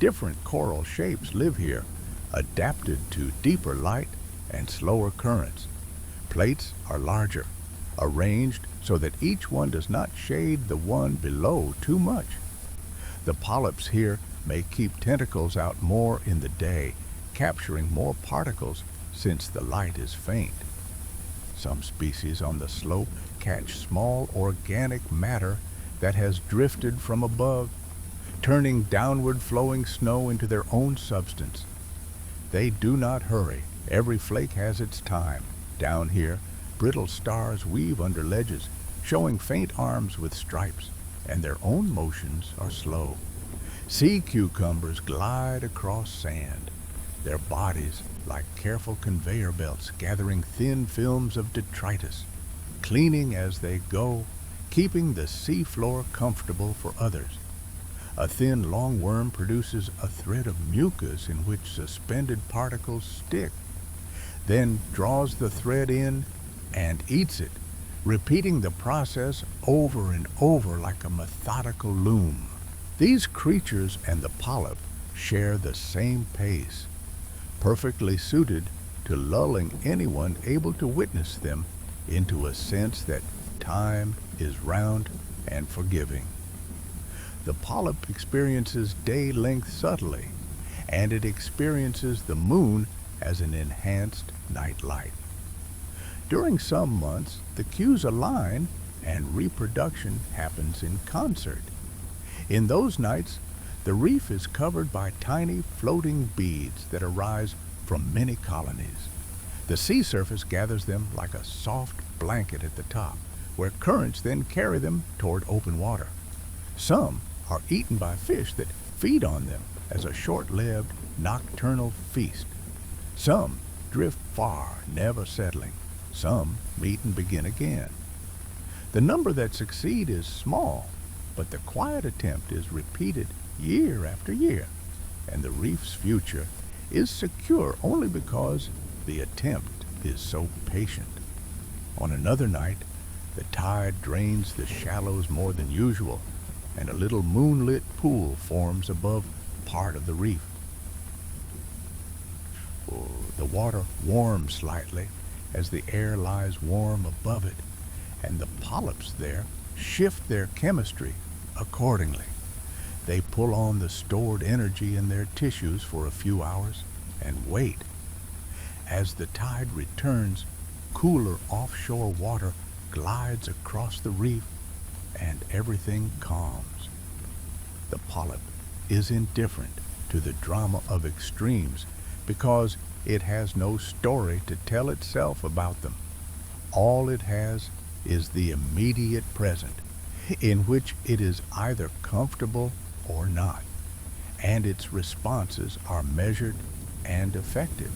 S1: Different coral shapes live here, adapted to deeper light and slower currents. Plates are larger, arranged so that each one does not shade the one below too much. The polyps here may keep tentacles out more in the day, capturing more particles since the light is faint. Some species on the slope catch small organic matter that has drifted from above, turning downward flowing snow into their own substance. They do not hurry. Every flake has its time. Down here, brittle stars weave under ledges, showing faint arms with stripes, and their own motions are slow. Sea cucumbers glide across sand, their bodies like careful conveyor belts gathering thin films of detritus, cleaning as they go, keeping the seafloor comfortable for others. A thin longworm produces a thread of mucus in which suspended particles stick, then draws the thread in and eats it, repeating the process over and over like a methodical loom. These creatures and the polyp share the same pace, perfectly suited to lulling anyone able to witness them into a sense that time is round and forgiving. The polyp experiences day length subtly, and it experiences the moon as an enhanced night light. During some months, the cues align and reproduction happens in concert. In those nights, the reef is covered by tiny floating beads that arise from many colonies. The sea surface gathers them like a soft blanket at the top, where currents then carry them toward open water. Some are eaten by fish that feed on them as a short-lived nocturnal feast. Some drift far, never settling. Some meet and begin again. The number that succeed is small, but the quiet attempt is repeated year after year, and the reef's future is secure only because the attempt is so patient. On another night, the tide drains the shallows more than usual, and a little moonlit pool forms above part of the reef. The water warms slightly as the air lies warm above it, and the polyps there shift their chemistry accordingly. They pull on the stored energy in their tissues for a few hours and wait. As the tide returns, cooler offshore water glides across the reef and everything calms. The polyp is indifferent to the drama of extremes because it has no story to tell itself about them. All it has is the immediate present, in which it is either comfortable or not, and its responses are measured and effective.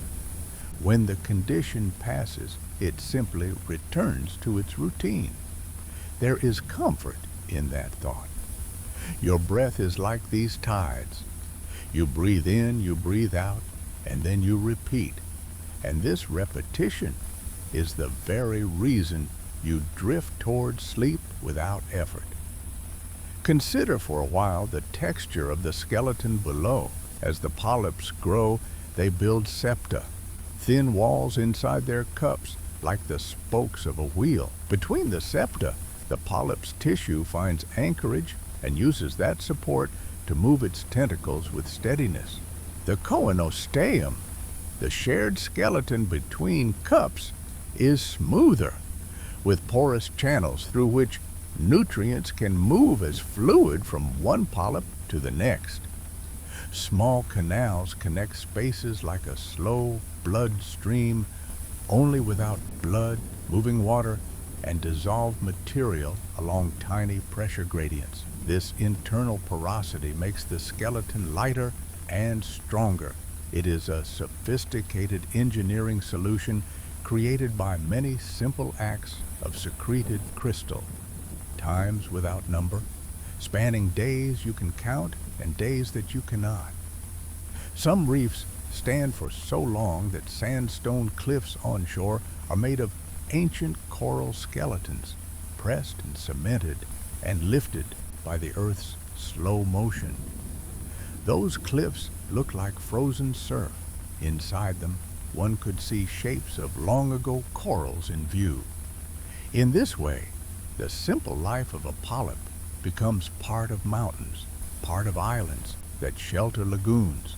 S1: When the condition passes, it simply returns to its routine. There is comfort in that thought. Your breath is like these tides. You breathe in, you breathe out, and then you repeat. And this repetition is the very reason you drift toward sleep without effort. Consider for a while the texture of the skeleton below. As the polyps grow, they build septa, thin walls inside their cups like the spokes of a wheel. Between the septa, the polyp's tissue finds anchorage and uses that support to move its tentacles with steadiness. The coenosteum, the shared skeleton between cups, is smoother, with porous channels through which nutrients can move as fluid from one polyp to the next. Small canals connect spaces like a slow blood stream, only without blood, moving water, and dissolved material along tiny pressure gradients. This internal porosity makes the skeleton lighter and stronger. It is a sophisticated engineering solution created by many simple acts of secreted crystal, times without number, spanning days you can count and days that you cannot. Some reefs stand for so long that sandstone cliffs onshore are made of ancient coral skeletons, pressed and cemented and lifted by the Earth's slow motion. Those cliffs look like frozen surf. Inside them, one could see shapes of long-ago corals in view. In this way, the simple life of a polyp becomes part of mountains, part of islands that shelter lagoons,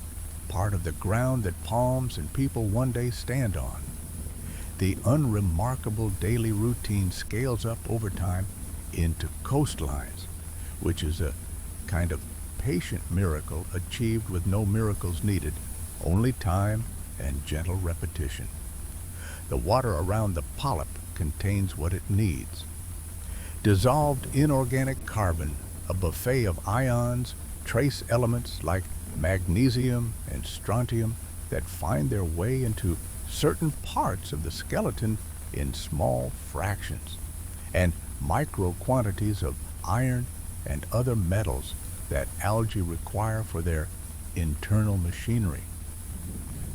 S1: part of the ground that palms and people one day stand on. The unremarkable daily routine scales up over time into coastlines, which is a kind of patient miracle achieved with no miracles needed, only time and gentle repetition. The water around the polyp contains what it needs. Dissolved inorganic carbon, a buffet of ions, trace elements like magnesium and strontium that find their way into certain parts of the skeleton in small fractions, and micro quantities of iron and other metals that algae require for their internal machinery.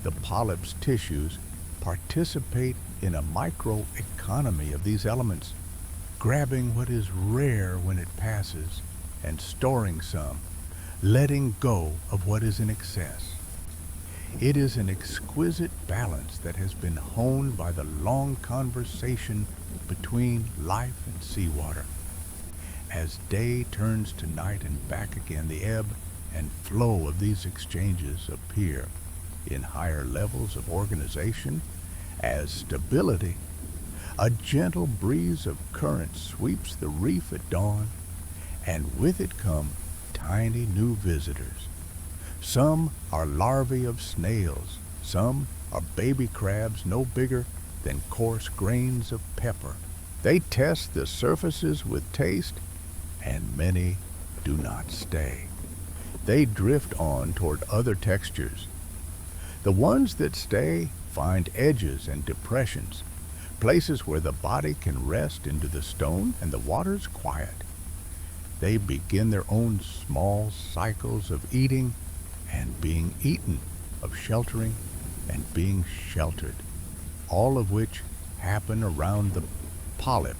S1: The polyp's tissues participate in a microeconomy of these elements, grabbing what is rare when it passes and storing some, letting go of what is in excess. It is an exquisite balance that has been honed by the long conversation between life and seawater. As day turns to night and back again, the ebb and flow of these exchanges appear in higher levels of organization as stability. A gentle breeze of current sweeps the reef at dawn, and with it come tiny new visitors. Some are larvae of snails, some are baby crabs no bigger than coarse grains of pepper. They test the surfaces with taste, and many do not stay. They drift on toward other textures. The ones that stay find edges and depressions, places where the body can rest into the stone and the water's quiet. They begin their own small cycles of eating and being eaten, of sheltering and being sheltered, all of which happen around the polyp.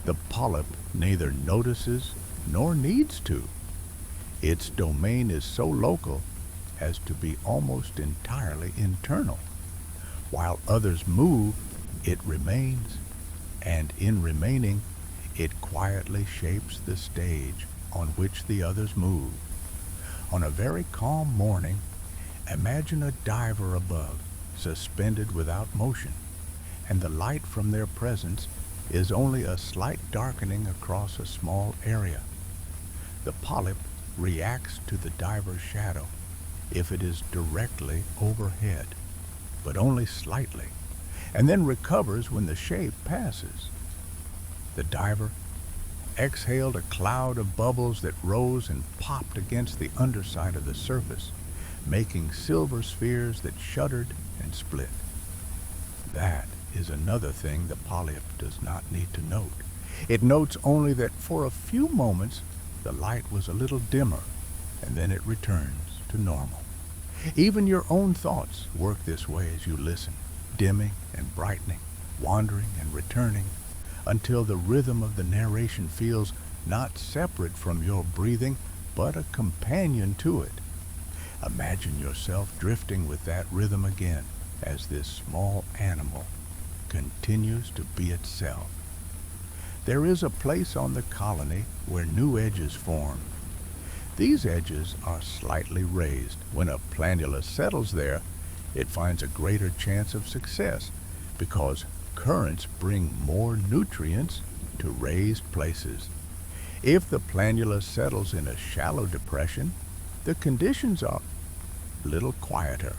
S1: The polyp neither notices nor needs to. Its domain is so local as to be almost entirely internal. While others move, it remains, and in remaining, it quietly shapes the stage on which the others move. On a very calm morning, imagine a diver above, suspended without motion, and the light from their presence is only a slight darkening across a small area. The polyp reacts to the diver's shadow if it is directly overhead, but only slightly, and then recovers when the shape passes. The diver exhaled a cloud of bubbles that rose and popped against the underside of the surface, making silver spheres that shuddered and split. That is another thing the polyp does not need to note. It notes only that for a few moments the light was a little dimmer, and then it returns to normal. Even your own thoughts work this way as you listen, dimming and brightening, wandering and returning, until the rhythm of the narration feels not separate from your breathing, but a companion to it. Imagine yourself drifting with that rhythm again as this small animal continues to be itself. There is a place on the colony where new edges form. These edges are slightly raised. When a planula settles there, it finds a greater chance of success because currents bring more nutrients to raised places. If the planula settles in a shallow depression, the conditions are a little quieter,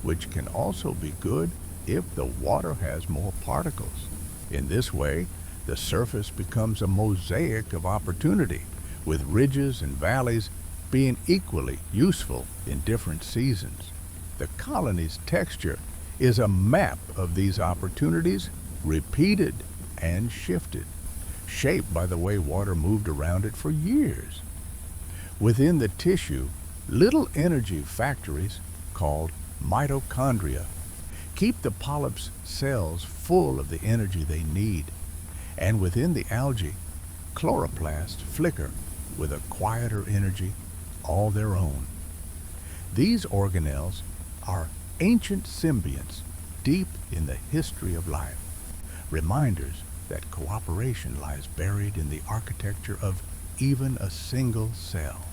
S1: which can also be good if the water has more particles. In this way, the surface becomes a mosaic of opportunity, with ridges and valleys being equally useful in different seasons. The colony's texture is a map of these opportunities, repeated and shifted, shaped by the way water moved around it for years. Within the tissue, little energy factories, called mitochondria, keep the polyp's cells full of the energy they need. And within the algae, chloroplasts flicker with a quieter energy all their own. These organelles are ancient symbionts deep in the history of life, reminders that cooperation lies buried in the architecture of even a single cell.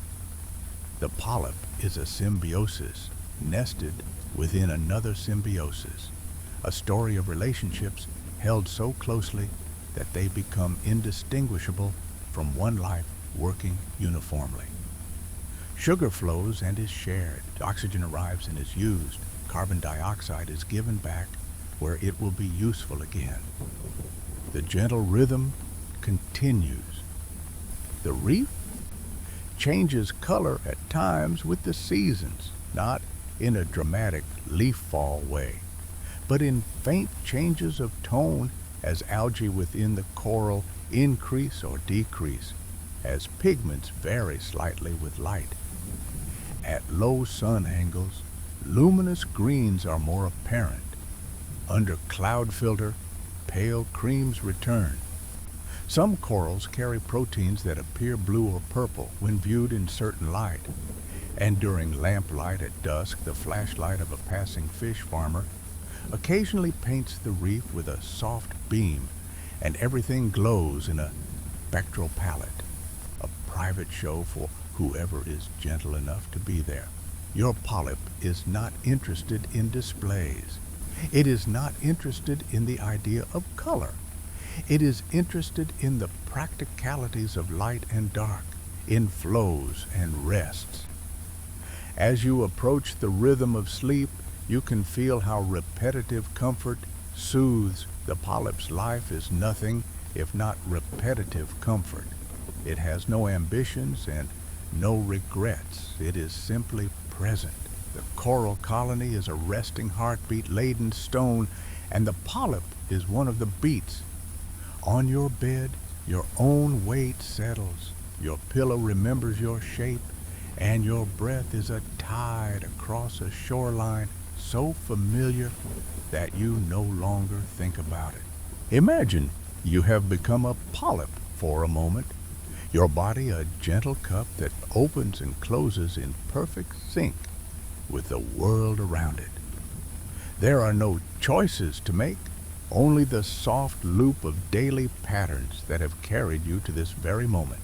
S1: The polyp is a symbiosis nested within another symbiosis, a story of relationships held so closely that they become indistinguishable from one life working uniformly. Sugar flows and is shared, oxygen arrives and is used, carbon dioxide is given back where it will be useful again. The gentle rhythm continues. The reef changes color at times with the seasons, not in a dramatic leaf fall way, but in faint changes of tone as algae within the coral increase or decrease, as pigments vary slightly with light. At low sun angles, luminous greens are more apparent. Under cloud filter, pale creams return. Some corals carry proteins that appear blue or purple when viewed in certain light, and during lamplight at dusk, the flashlight of a passing fish farmer occasionally paints the reef with a soft beam, and everything glows in a spectral palette, a private show for whoever is gentle enough to be there. Your polyp is not interested in displays. It is not interested in the idea of color. It is interested in the practicalities of light and dark, in flows and rests. As you approach the rhythm of sleep, you can feel how repetitive comfort soothes. The polyp's life is nothing if not repetitive comfort. It has no ambitions and no regrets. It is simply present. The coral colony is a resting heartbeat-laden stone, and the polyp is one of the beats. On your bed, your own weight settles. Your pillow remembers your shape, and your breath is a tide across a shoreline so familiar that you no longer think about it. Imagine you have become a polyp for a moment, your body a gentle cup that opens and closes in perfect sync with the world around it. There are no choices to make, only the soft loop of daily patterns that have carried you to this very moment.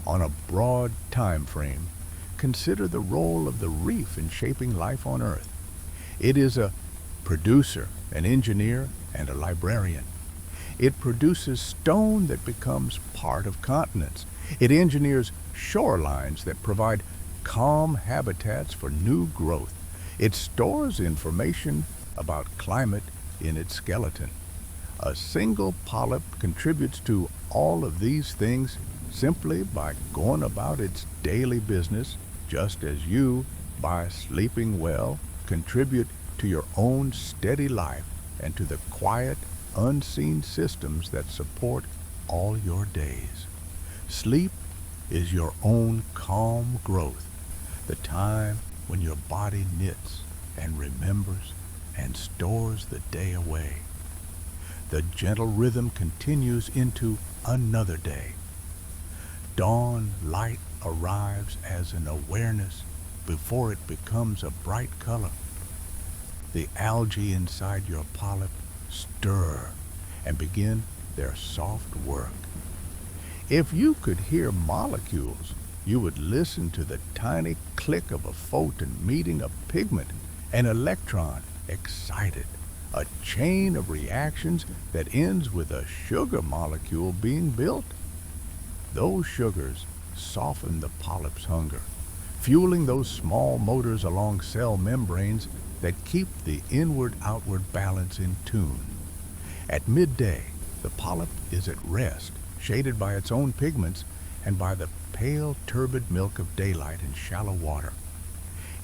S1: On a broad time frame, consider the role of the reef in shaping life on Earth. It is a producer, an engineer, and a librarian. It produces stone that becomes part of continents. It engineers shorelines that provide calm habitats for new growth. It stores information about climate in its skeleton. A single polyp contributes to all of these things simply by going about its daily business, just as you, by sleeping well, contribute to your own steady life and to the quiet, unseen systems that support all your days. Sleep is your own calm growth, the time when your body knits and remembers and stores the day away. The gentle rhythm continues into another day. Dawn light arrives as an awareness before it becomes a bright color. The algae inside your polyp stir and begin their soft work. If you could hear molecules, you would listen to the tiny click of a photon meeting a pigment, an electron excited, a chain of reactions that ends with a sugar molecule being built. Those sugars soften the polyp's hunger, fueling those small motors along cell membranes that keep the inward-outward balance in tune. At midday, the polyp is at rest, shaded by its own pigments and by the pale, turbid milk of daylight in shallow water.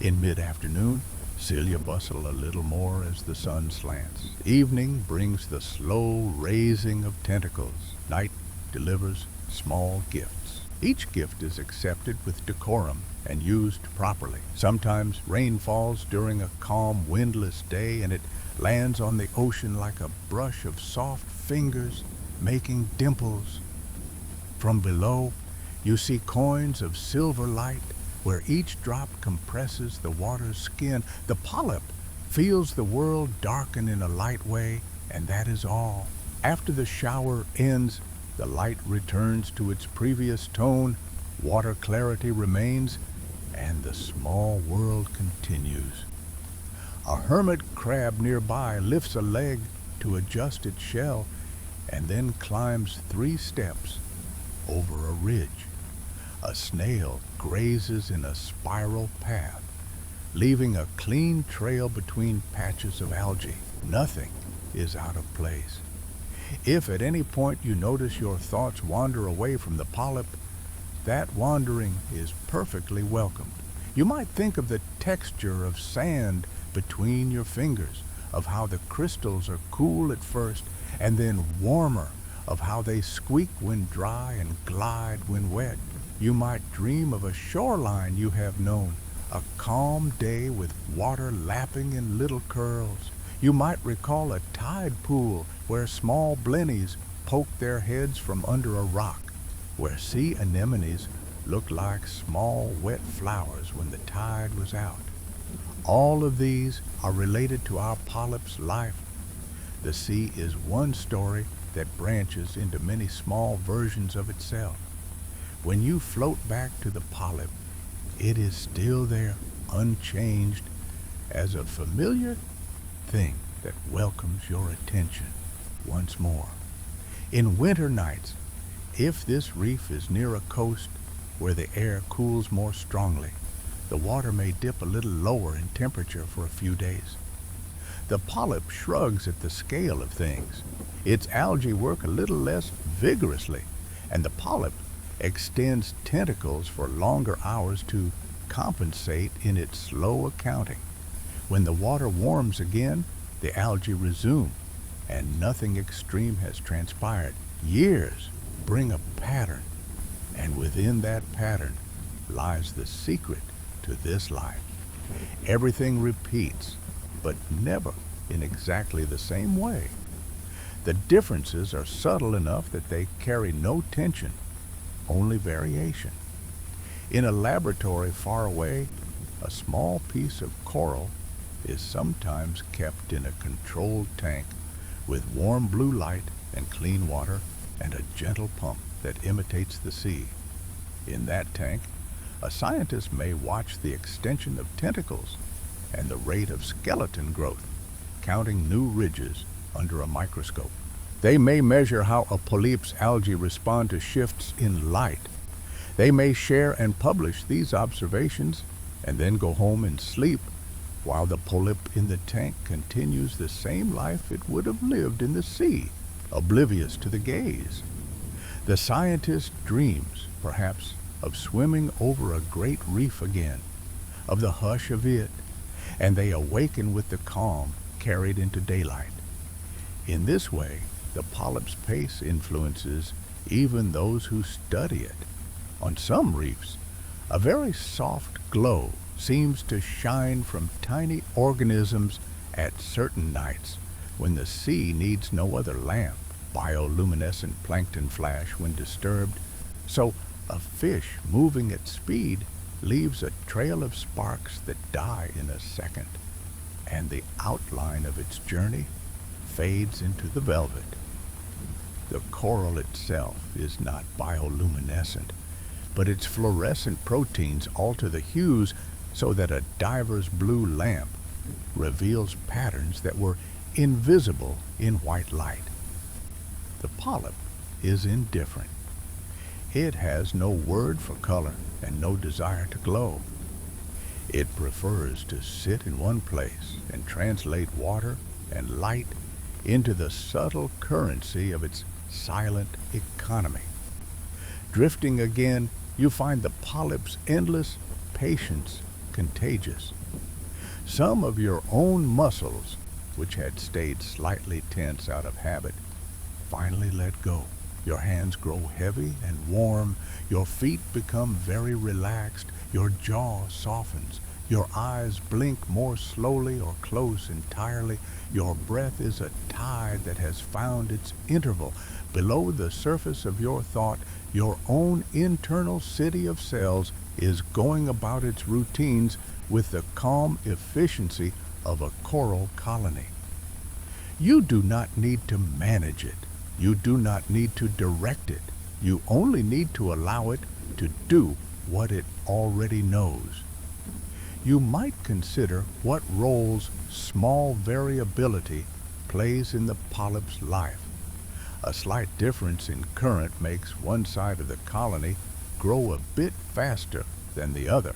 S1: In mid-afternoon, Cilia bustle a little more as the sun slants. Evening brings the slow raising of tentacles. Night delivers small gifts. Each gift is accepted with decorum and used properly. Sometimes rain falls during a calm, windless day, and it lands on the ocean like a brush of soft fingers, making dimples. From below, you see coins of silver light, where each drop compresses the water's skin. The polyp feels the world darken in a light way, and that is all. After the shower ends, the light returns to its previous tone, water clarity remains, and the small world continues. A hermit crab nearby lifts a leg to adjust its shell, and then climbs 3 steps over a ridge. A snail grazes in a spiral path, leaving a clean trail between patches of algae. Nothing is out of place. If at any point you notice your thoughts wander away from the polyp, that wandering is perfectly welcomed. You might think of the texture of sand between your fingers, of how the crystals are cool at first and then warmer, of how they squeak when dry and glide when wet. You might dream of a shoreline you have known, a calm day with water lapping in little curls. You might recall a tide pool where small blennies poke their heads from under a rock, where sea anemones looked like small wet flowers when the tide was out. All of these are related to our polyp's life. The sea is one story that branches into many small versions of itself. When you float back to the polyp, it is still there, unchanged, as a familiar thing that welcomes your attention once more. In winter nights, if this reef is near a coast where the air cools more strongly, the water may dip a little lower in temperature for a few days. The polyp shrugs at the scale of things. Its algae work a little less vigorously, and the polyp extends tentacles for longer hours to compensate in its slow accounting. When the water warms again, the algae resume, and nothing extreme has transpired. Years bring a pattern, and within that pattern lies the secret to this life. Everything repeats, but never in exactly the same way. The differences are subtle enough that they carry no tension, only variation. In a laboratory far away, a small piece of coral is sometimes kept in a controlled tank with warm blue light and clean water and a gentle pump that imitates the sea. In that tank, a scientist may watch the extension of tentacles and the rate of skeleton growth, counting new ridges under a microscope. They may measure how a polyp's algae respond to shifts in light. They may share and publish these observations and then go home and sleep while the polyp in the tank continues the same life it would have lived in the sea, oblivious to the gaze. The scientist dreams, perhaps, of swimming over a great reef again, of the hush of it, and they awaken with the calm carried into daylight. In this way, the polyp's pace influences even those who study it. On some reefs, a very soft glow seems to shine from tiny organisms at certain nights when the sea needs no other lamp. Bioluminescent plankton flash when disturbed, so a fish moving at speed leaves a trail of sparks that die in a second, and the outline of its journey fades into the velvet. The coral itself is not bioluminescent, but its fluorescent proteins alter the hues so that a diver's blue lamp reveals patterns that were invisible in white light. The polyp is indifferent. It has no word for color and no desire to glow. It prefers to sit in one place and translate water and light into the subtle currency of its silent economy. Drifting again, you find the polyp's endless patience contagious. Some of your own muscles, which had stayed slightly tense out of habit, finally let go. Your hands grow heavy and warm, your feet become very relaxed, your jaw softens, your eyes blink more slowly or close entirely, your breath is a tide that has found its interval. Below the surface of your thought, your own internal city of cells is going about its routines with the calm efficiency of a coral colony. You do not need to manage it. You do not need to direct it. You only need to allow it to do what it already knows. You might consider what roles small variability plays in the polyp's life. A slight difference in current makes one side of the colony grow a bit faster than the other.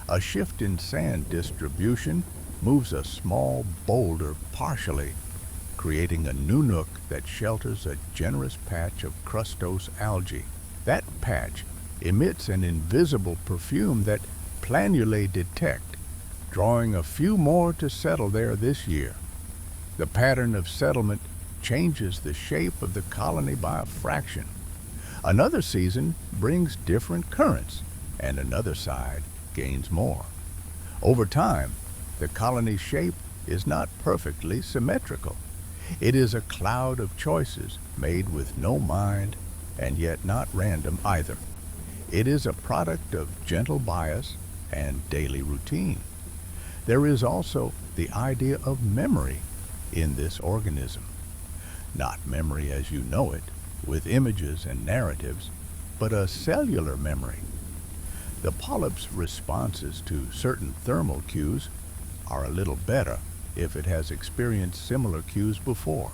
S1: A shift in sand distribution moves a small boulder partially, creating a new nook that shelters a generous patch of crustose algae. That patch emits an invisible perfume that planulae detect, drawing a few more to settle there this year. The pattern of settlement changes the shape of the colony by a fraction. Another season brings different currents, and another side gains more. Over time, the colony's shape is not perfectly symmetrical. It is a cloud of choices made with no mind and yet not random either. It is a product of gentle bias and daily routine. There is also the idea of memory in this organism. Not memory as you know it, with images and narratives, but a cellular memory. The polyp's responses to certain thermal cues are a little better if it has experienced similar cues before.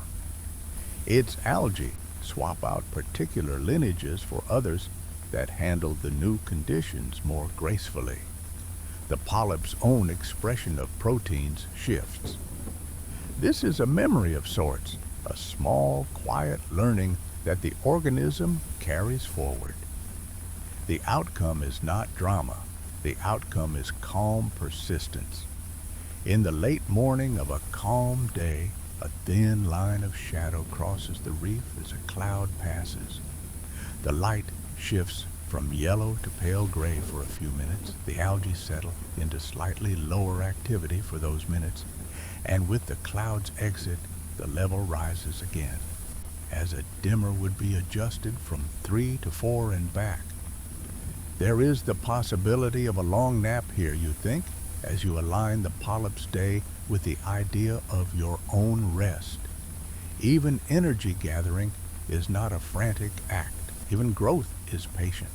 S1: Its algae swap out particular lineages for others that handle the new conditions more gracefully. The polyp's own expression of proteins shifts. This is a memory of sorts, a small, quiet learning that the organism carries forward. The outcome is not drama. The outcome is calm persistence. In the late morning of a calm day, a thin line of shadow crosses the reef as a cloud passes. The light shifts from yellow to pale gray for a few minutes. The algae settle into slightly lower activity for those minutes, and with the cloud's exit, the level rises again, as a dimmer would be adjusted from 3 to 4 and back. There is the possibility of a long nap here, you think, as you align the polyp's day with the idea of your own rest. Even energy gathering is not a frantic act. Even growth is patient.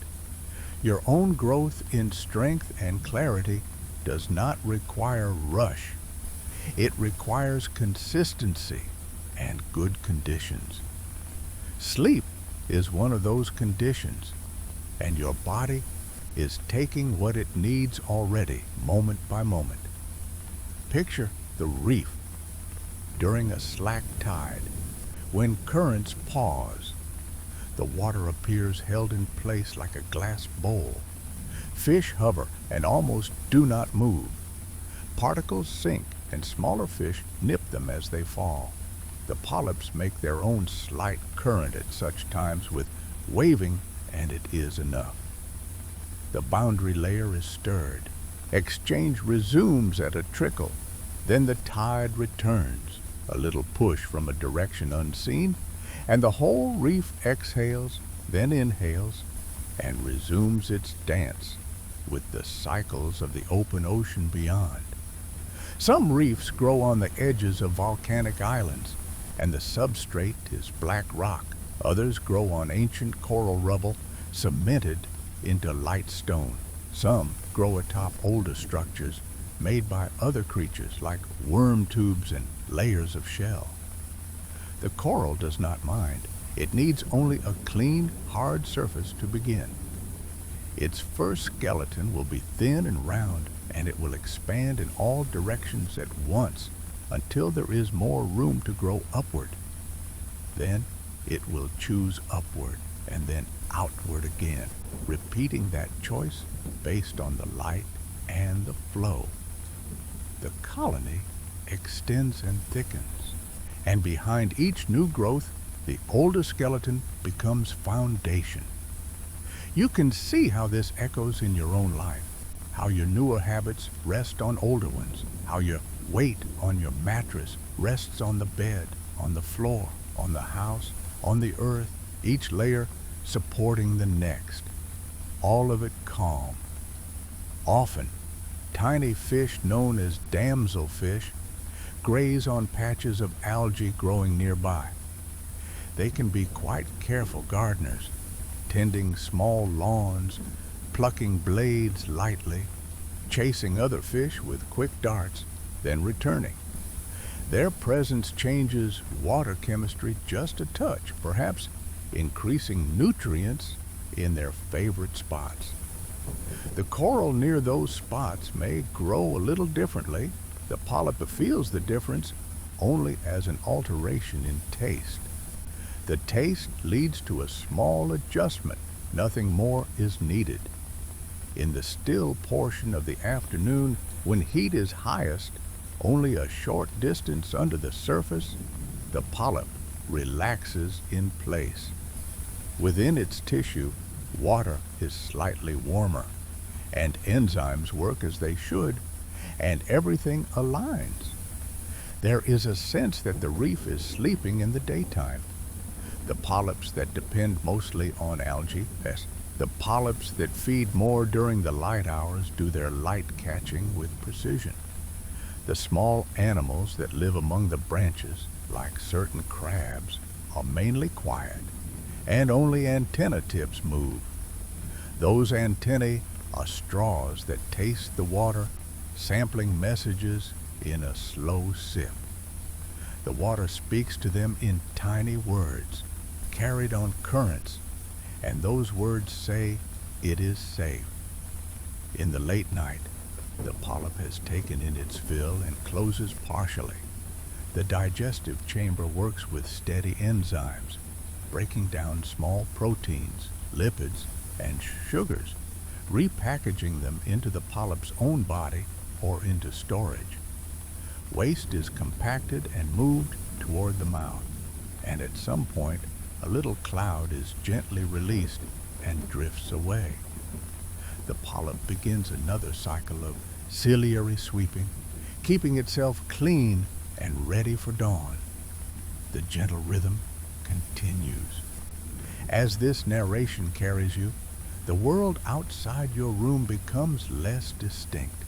S1: Your own growth in strength and clarity does not require rush. It requires consistency and good conditions. Sleep is one of those conditions, and your body is taking what it needs already, moment by moment. Picture the reef during a slack tide. When currents pause, the water appears held in place like a glass bowl. Fish hover and almost do not move. Particles sink and smaller fish nip them as they fall. The polyps make their own slight current at such times with waving, and it is enough. The boundary layer is stirred. Exchange resumes at a trickle. Then the tide returns, a little push from a direction unseen, and the whole reef exhales, then inhales, and resumes its dance with the cycles of the open ocean beyond. Some reefs grow on the edges of volcanic islands, and the substrate is black rock. Others grow on ancient coral rubble, cemented into light stone. Some grow atop older structures made by other creatures like worm tubes and layers of shell. The coral does not mind. It needs only a clean, hard surface to begin. Its first skeleton will be thin and round, and it will expand in all directions at once until there is more room to grow upward. Then it will choose upward and then outward again, repeating that choice based on the light and the flow. The colony extends and thickens, and behind each new growth, the older skeleton becomes foundation. You can see how this echoes in your own life, how your newer habits rest on older ones, how your weight on your mattress rests on the bed, on the floor, on the house, on the earth, each layer supporting the next, all of it calm. Often, tiny fish known as damselfish graze on patches of algae growing nearby. They can be quite careful gardeners, tending small lawns, plucking blades lightly, chasing other fish with quick darts, then returning. Their presence changes water chemistry just a touch, perhaps increasing nutrients in their favorite spots. The coral near those spots may grow a little differently. The polyp feels the difference only as an alteration in taste. The taste leads to a small adjustment. Nothing more is needed. In the still portion of the afternoon, when heat is highest, only a short distance under the surface, the polyp relaxes in place. Within its tissue, water is slightly warmer, and enzymes work as they should, and everything aligns. There is a sense that the reef is sleeping in the daytime. The polyps that depend mostly on algae, the polyps that feed more during the light hours, do their light catching with precision. The small animals that live among the branches, like certain crabs, are mainly quiet, and only antenna tips move. Those antennae are straws that taste the water, sampling messages in a slow sip. The water speaks to them in tiny words, carried on currents, and those words say, "It is safe." In the late night, the polyp has taken in its fill and closes partially. The digestive chamber works with steady enzymes, breaking down small proteins, lipids, and sugars, repackaging them into the polyp's own body or into storage. Waste is compacted and moved toward the mouth, and at some point, a little cloud is gently released and drifts away. The polyp begins another cycle of ciliary sweeping, keeping itself clean and ready for dawn. The gentle rhythm continues. As this narration carries you, the world outside your room becomes less distinct.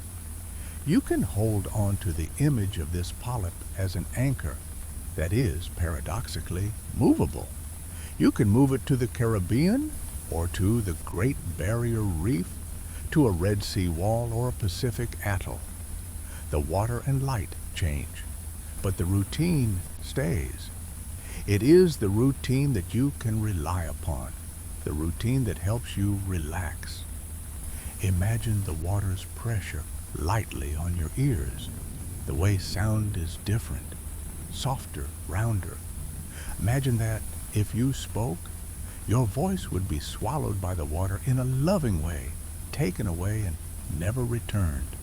S1: You can hold on to the image of this polyp as an anchor that is, paradoxically, movable. You can move it to the Caribbean or to the Great Barrier Reef, to a Red Sea wall or a Pacific atoll. The water and light change, but the routine stays. It is the routine that you can rely upon, the routine that helps you relax. Imagine the water's pressure lightly on your ears, the way sound is different, softer, rounder. Imagine that if you spoke, your voice would be swallowed by the water in a loving way, taken away and never returned.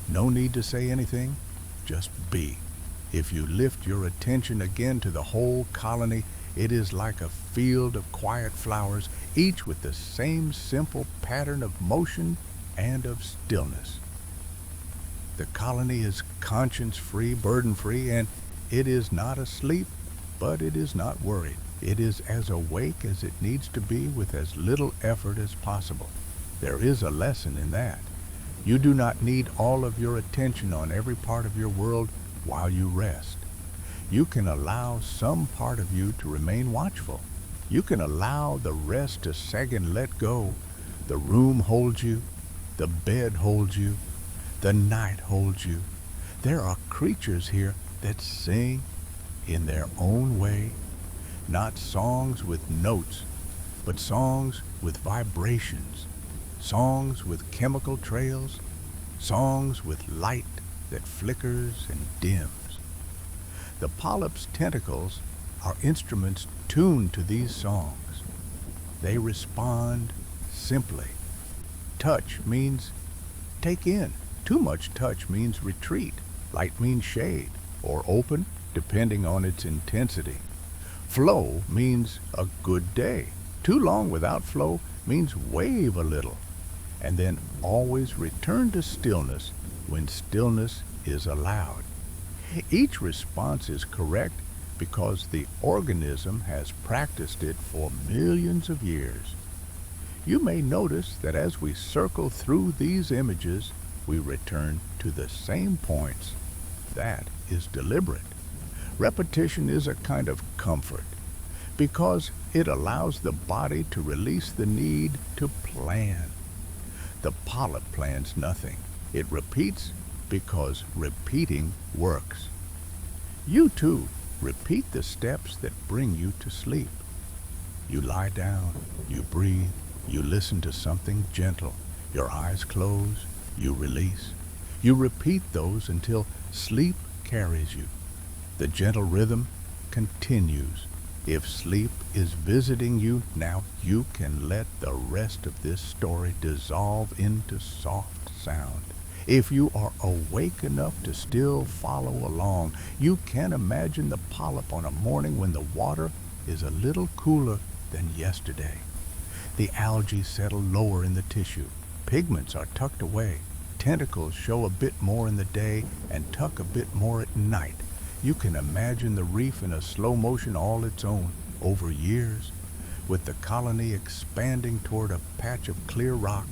S1: No need to say anything, just be. If you lift your attention again to the whole colony, it is like a field of quiet flowers, each with the same simple pattern of motion and of stillness. The colony is conscience-free, burden-free, and it is not asleep, but it is not worried. It is as awake as it needs to be with as little effort as possible. There is a lesson in that. You do not need all of your attention on every part of your world while you rest. You can allow some part of you to remain watchful. You can allow the rest to sag and let go. The room holds you. The bed holds you. The night holds you. There are creatures here that sing in their own way, not songs with notes, but songs with vibrations, songs with chemical trails, songs with light that flickers and dims. The polyp's tentacles are instruments tuned to these songs. They respond simply. Touch means take in. Too much touch means retreat. Light means shade, or open, depending on its intensity. Flow means a good day. Too long without flow means wave a little. And then always return to stillness when stillness is allowed. Each response is correct because the organism has practiced it for millions of years. You may notice that as we circle through these images, we return to the same points. That is deliberate. Repetition is a kind of comfort because it allows the body to release the need to plan. The polyp plans nothing. It repeats because repeating works. You too repeat the steps that bring you to sleep. You lie down, you breathe, you listen to something gentle. Your eyes close, you release. You repeat those until sleep carries you. The gentle rhythm continues. If sleep is visiting you, now you can let the rest of this story dissolve into soft sound. If you are awake enough to still follow along, you can imagine the polyp on a morning when the water is a little cooler than yesterday. The algae settle lower in the tissue. Pigments are tucked away. Tentacles show a bit more in the day and tuck a bit more at night. You can imagine the reef in a slow motion all its own, over years, with the colony expanding toward a patch of clear rock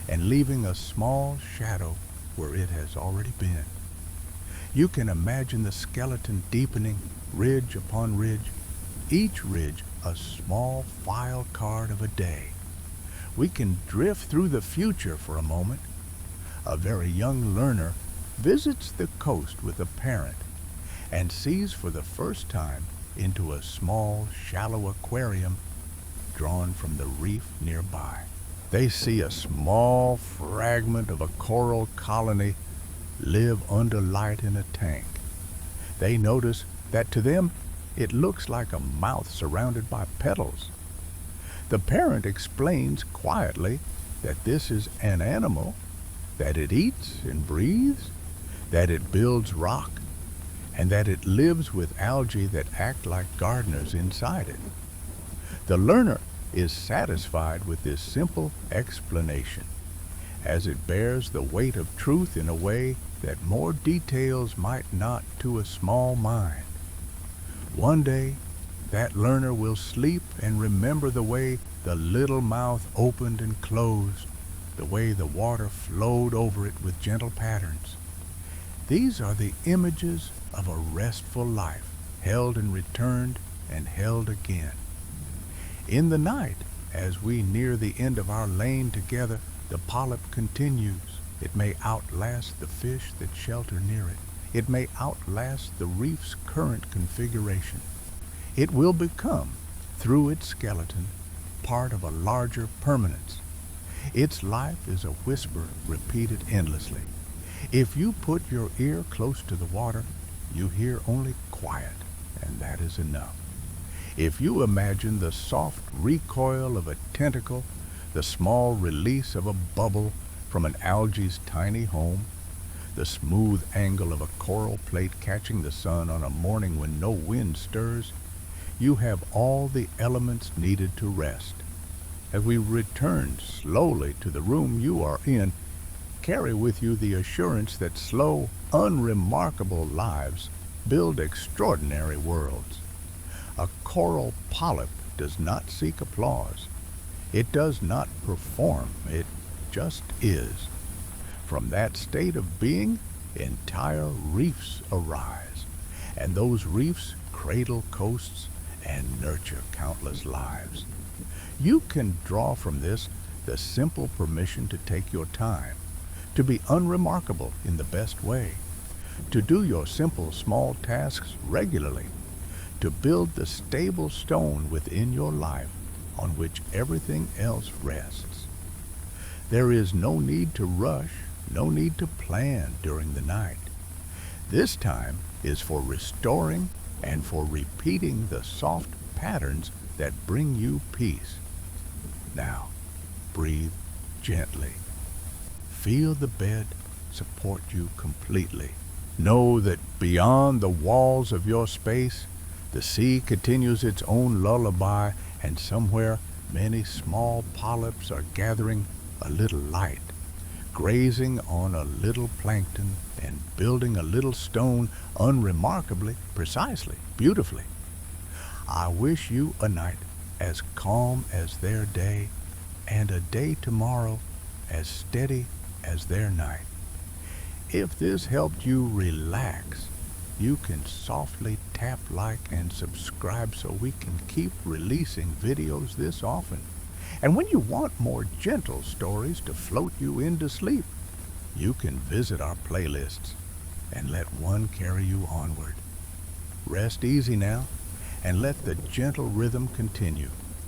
S1: and leaving a small shadow where it has already been. You can imagine the skeleton deepening, ridge upon ridge, each ridge a small file card of a day. We can drift through the future for a moment. A very young learner visits the coast with a parent and sees for the first time into a small, shallow aquarium drawn from the reef nearby. They see a small fragment of a coral colony live under light in a tank. They notice that to them it looks like a mouth surrounded by petals. The parent explains quietly that this is an animal, that it eats and breathes, that it builds rock, and that it lives with algae that act like gardeners inside it. The learner is satisfied with this simple explanation, as it bears the weight of truth in a way that more details might not to a small mind. One day, that learner will sleep and remember the way the little mouth opened and closed, the way the water flowed over it with gentle patterns. These are the images of a restful life, held and returned and held again. In the night, as we near the end of our lane together, the polyp continues. It may outlast the fish that shelter near it. It may outlast the reef's current configuration. It will become, through its skeleton, part of a larger permanence. Its life is a whisper repeated endlessly. If you put your ear close to the water, you hear only quiet, and that is enough. If you imagine the soft recoil of a tentacle, the small release of a bubble from an algae's tiny home, the smooth angle of a coral plate catching the sun on a morning when no wind stirs, you have all the elements needed to rest. As we return slowly to the room you are in, carry with you the assurance that slow, unremarkable lives build extraordinary worlds. A coral polyp does not seek applause. It does not perform. It just is. From that state of being, entire reefs arise, and those reefs cradle coasts and nurture countless lives. You can draw from this the simple permission to take your time, to be unremarkable in the best way, to do your simple small tasks regularly, to build the stable stone within your life on which everything else rests. There is no need to rush, no need to plan during the night. This time is for restoring and for repeating the soft patterns that bring you peace. Now, breathe gently. Feel the bed support you completely. Know that beyond the walls of your space, the sea continues its own lullaby, and somewhere many small polyps are gathering a little light, grazing on a little plankton, and building a little stone unremarkably, precisely, beautifully. I wish you a night as calm as their day, and a day tomorrow as steady as their night. If this helped you relax, you can softly tap like and subscribe so we can keep releasing videos this often. And when you want more gentle stories to float you into sleep, you can visit our playlists and let one carry you onward. Rest easy now and let the gentle rhythm continue.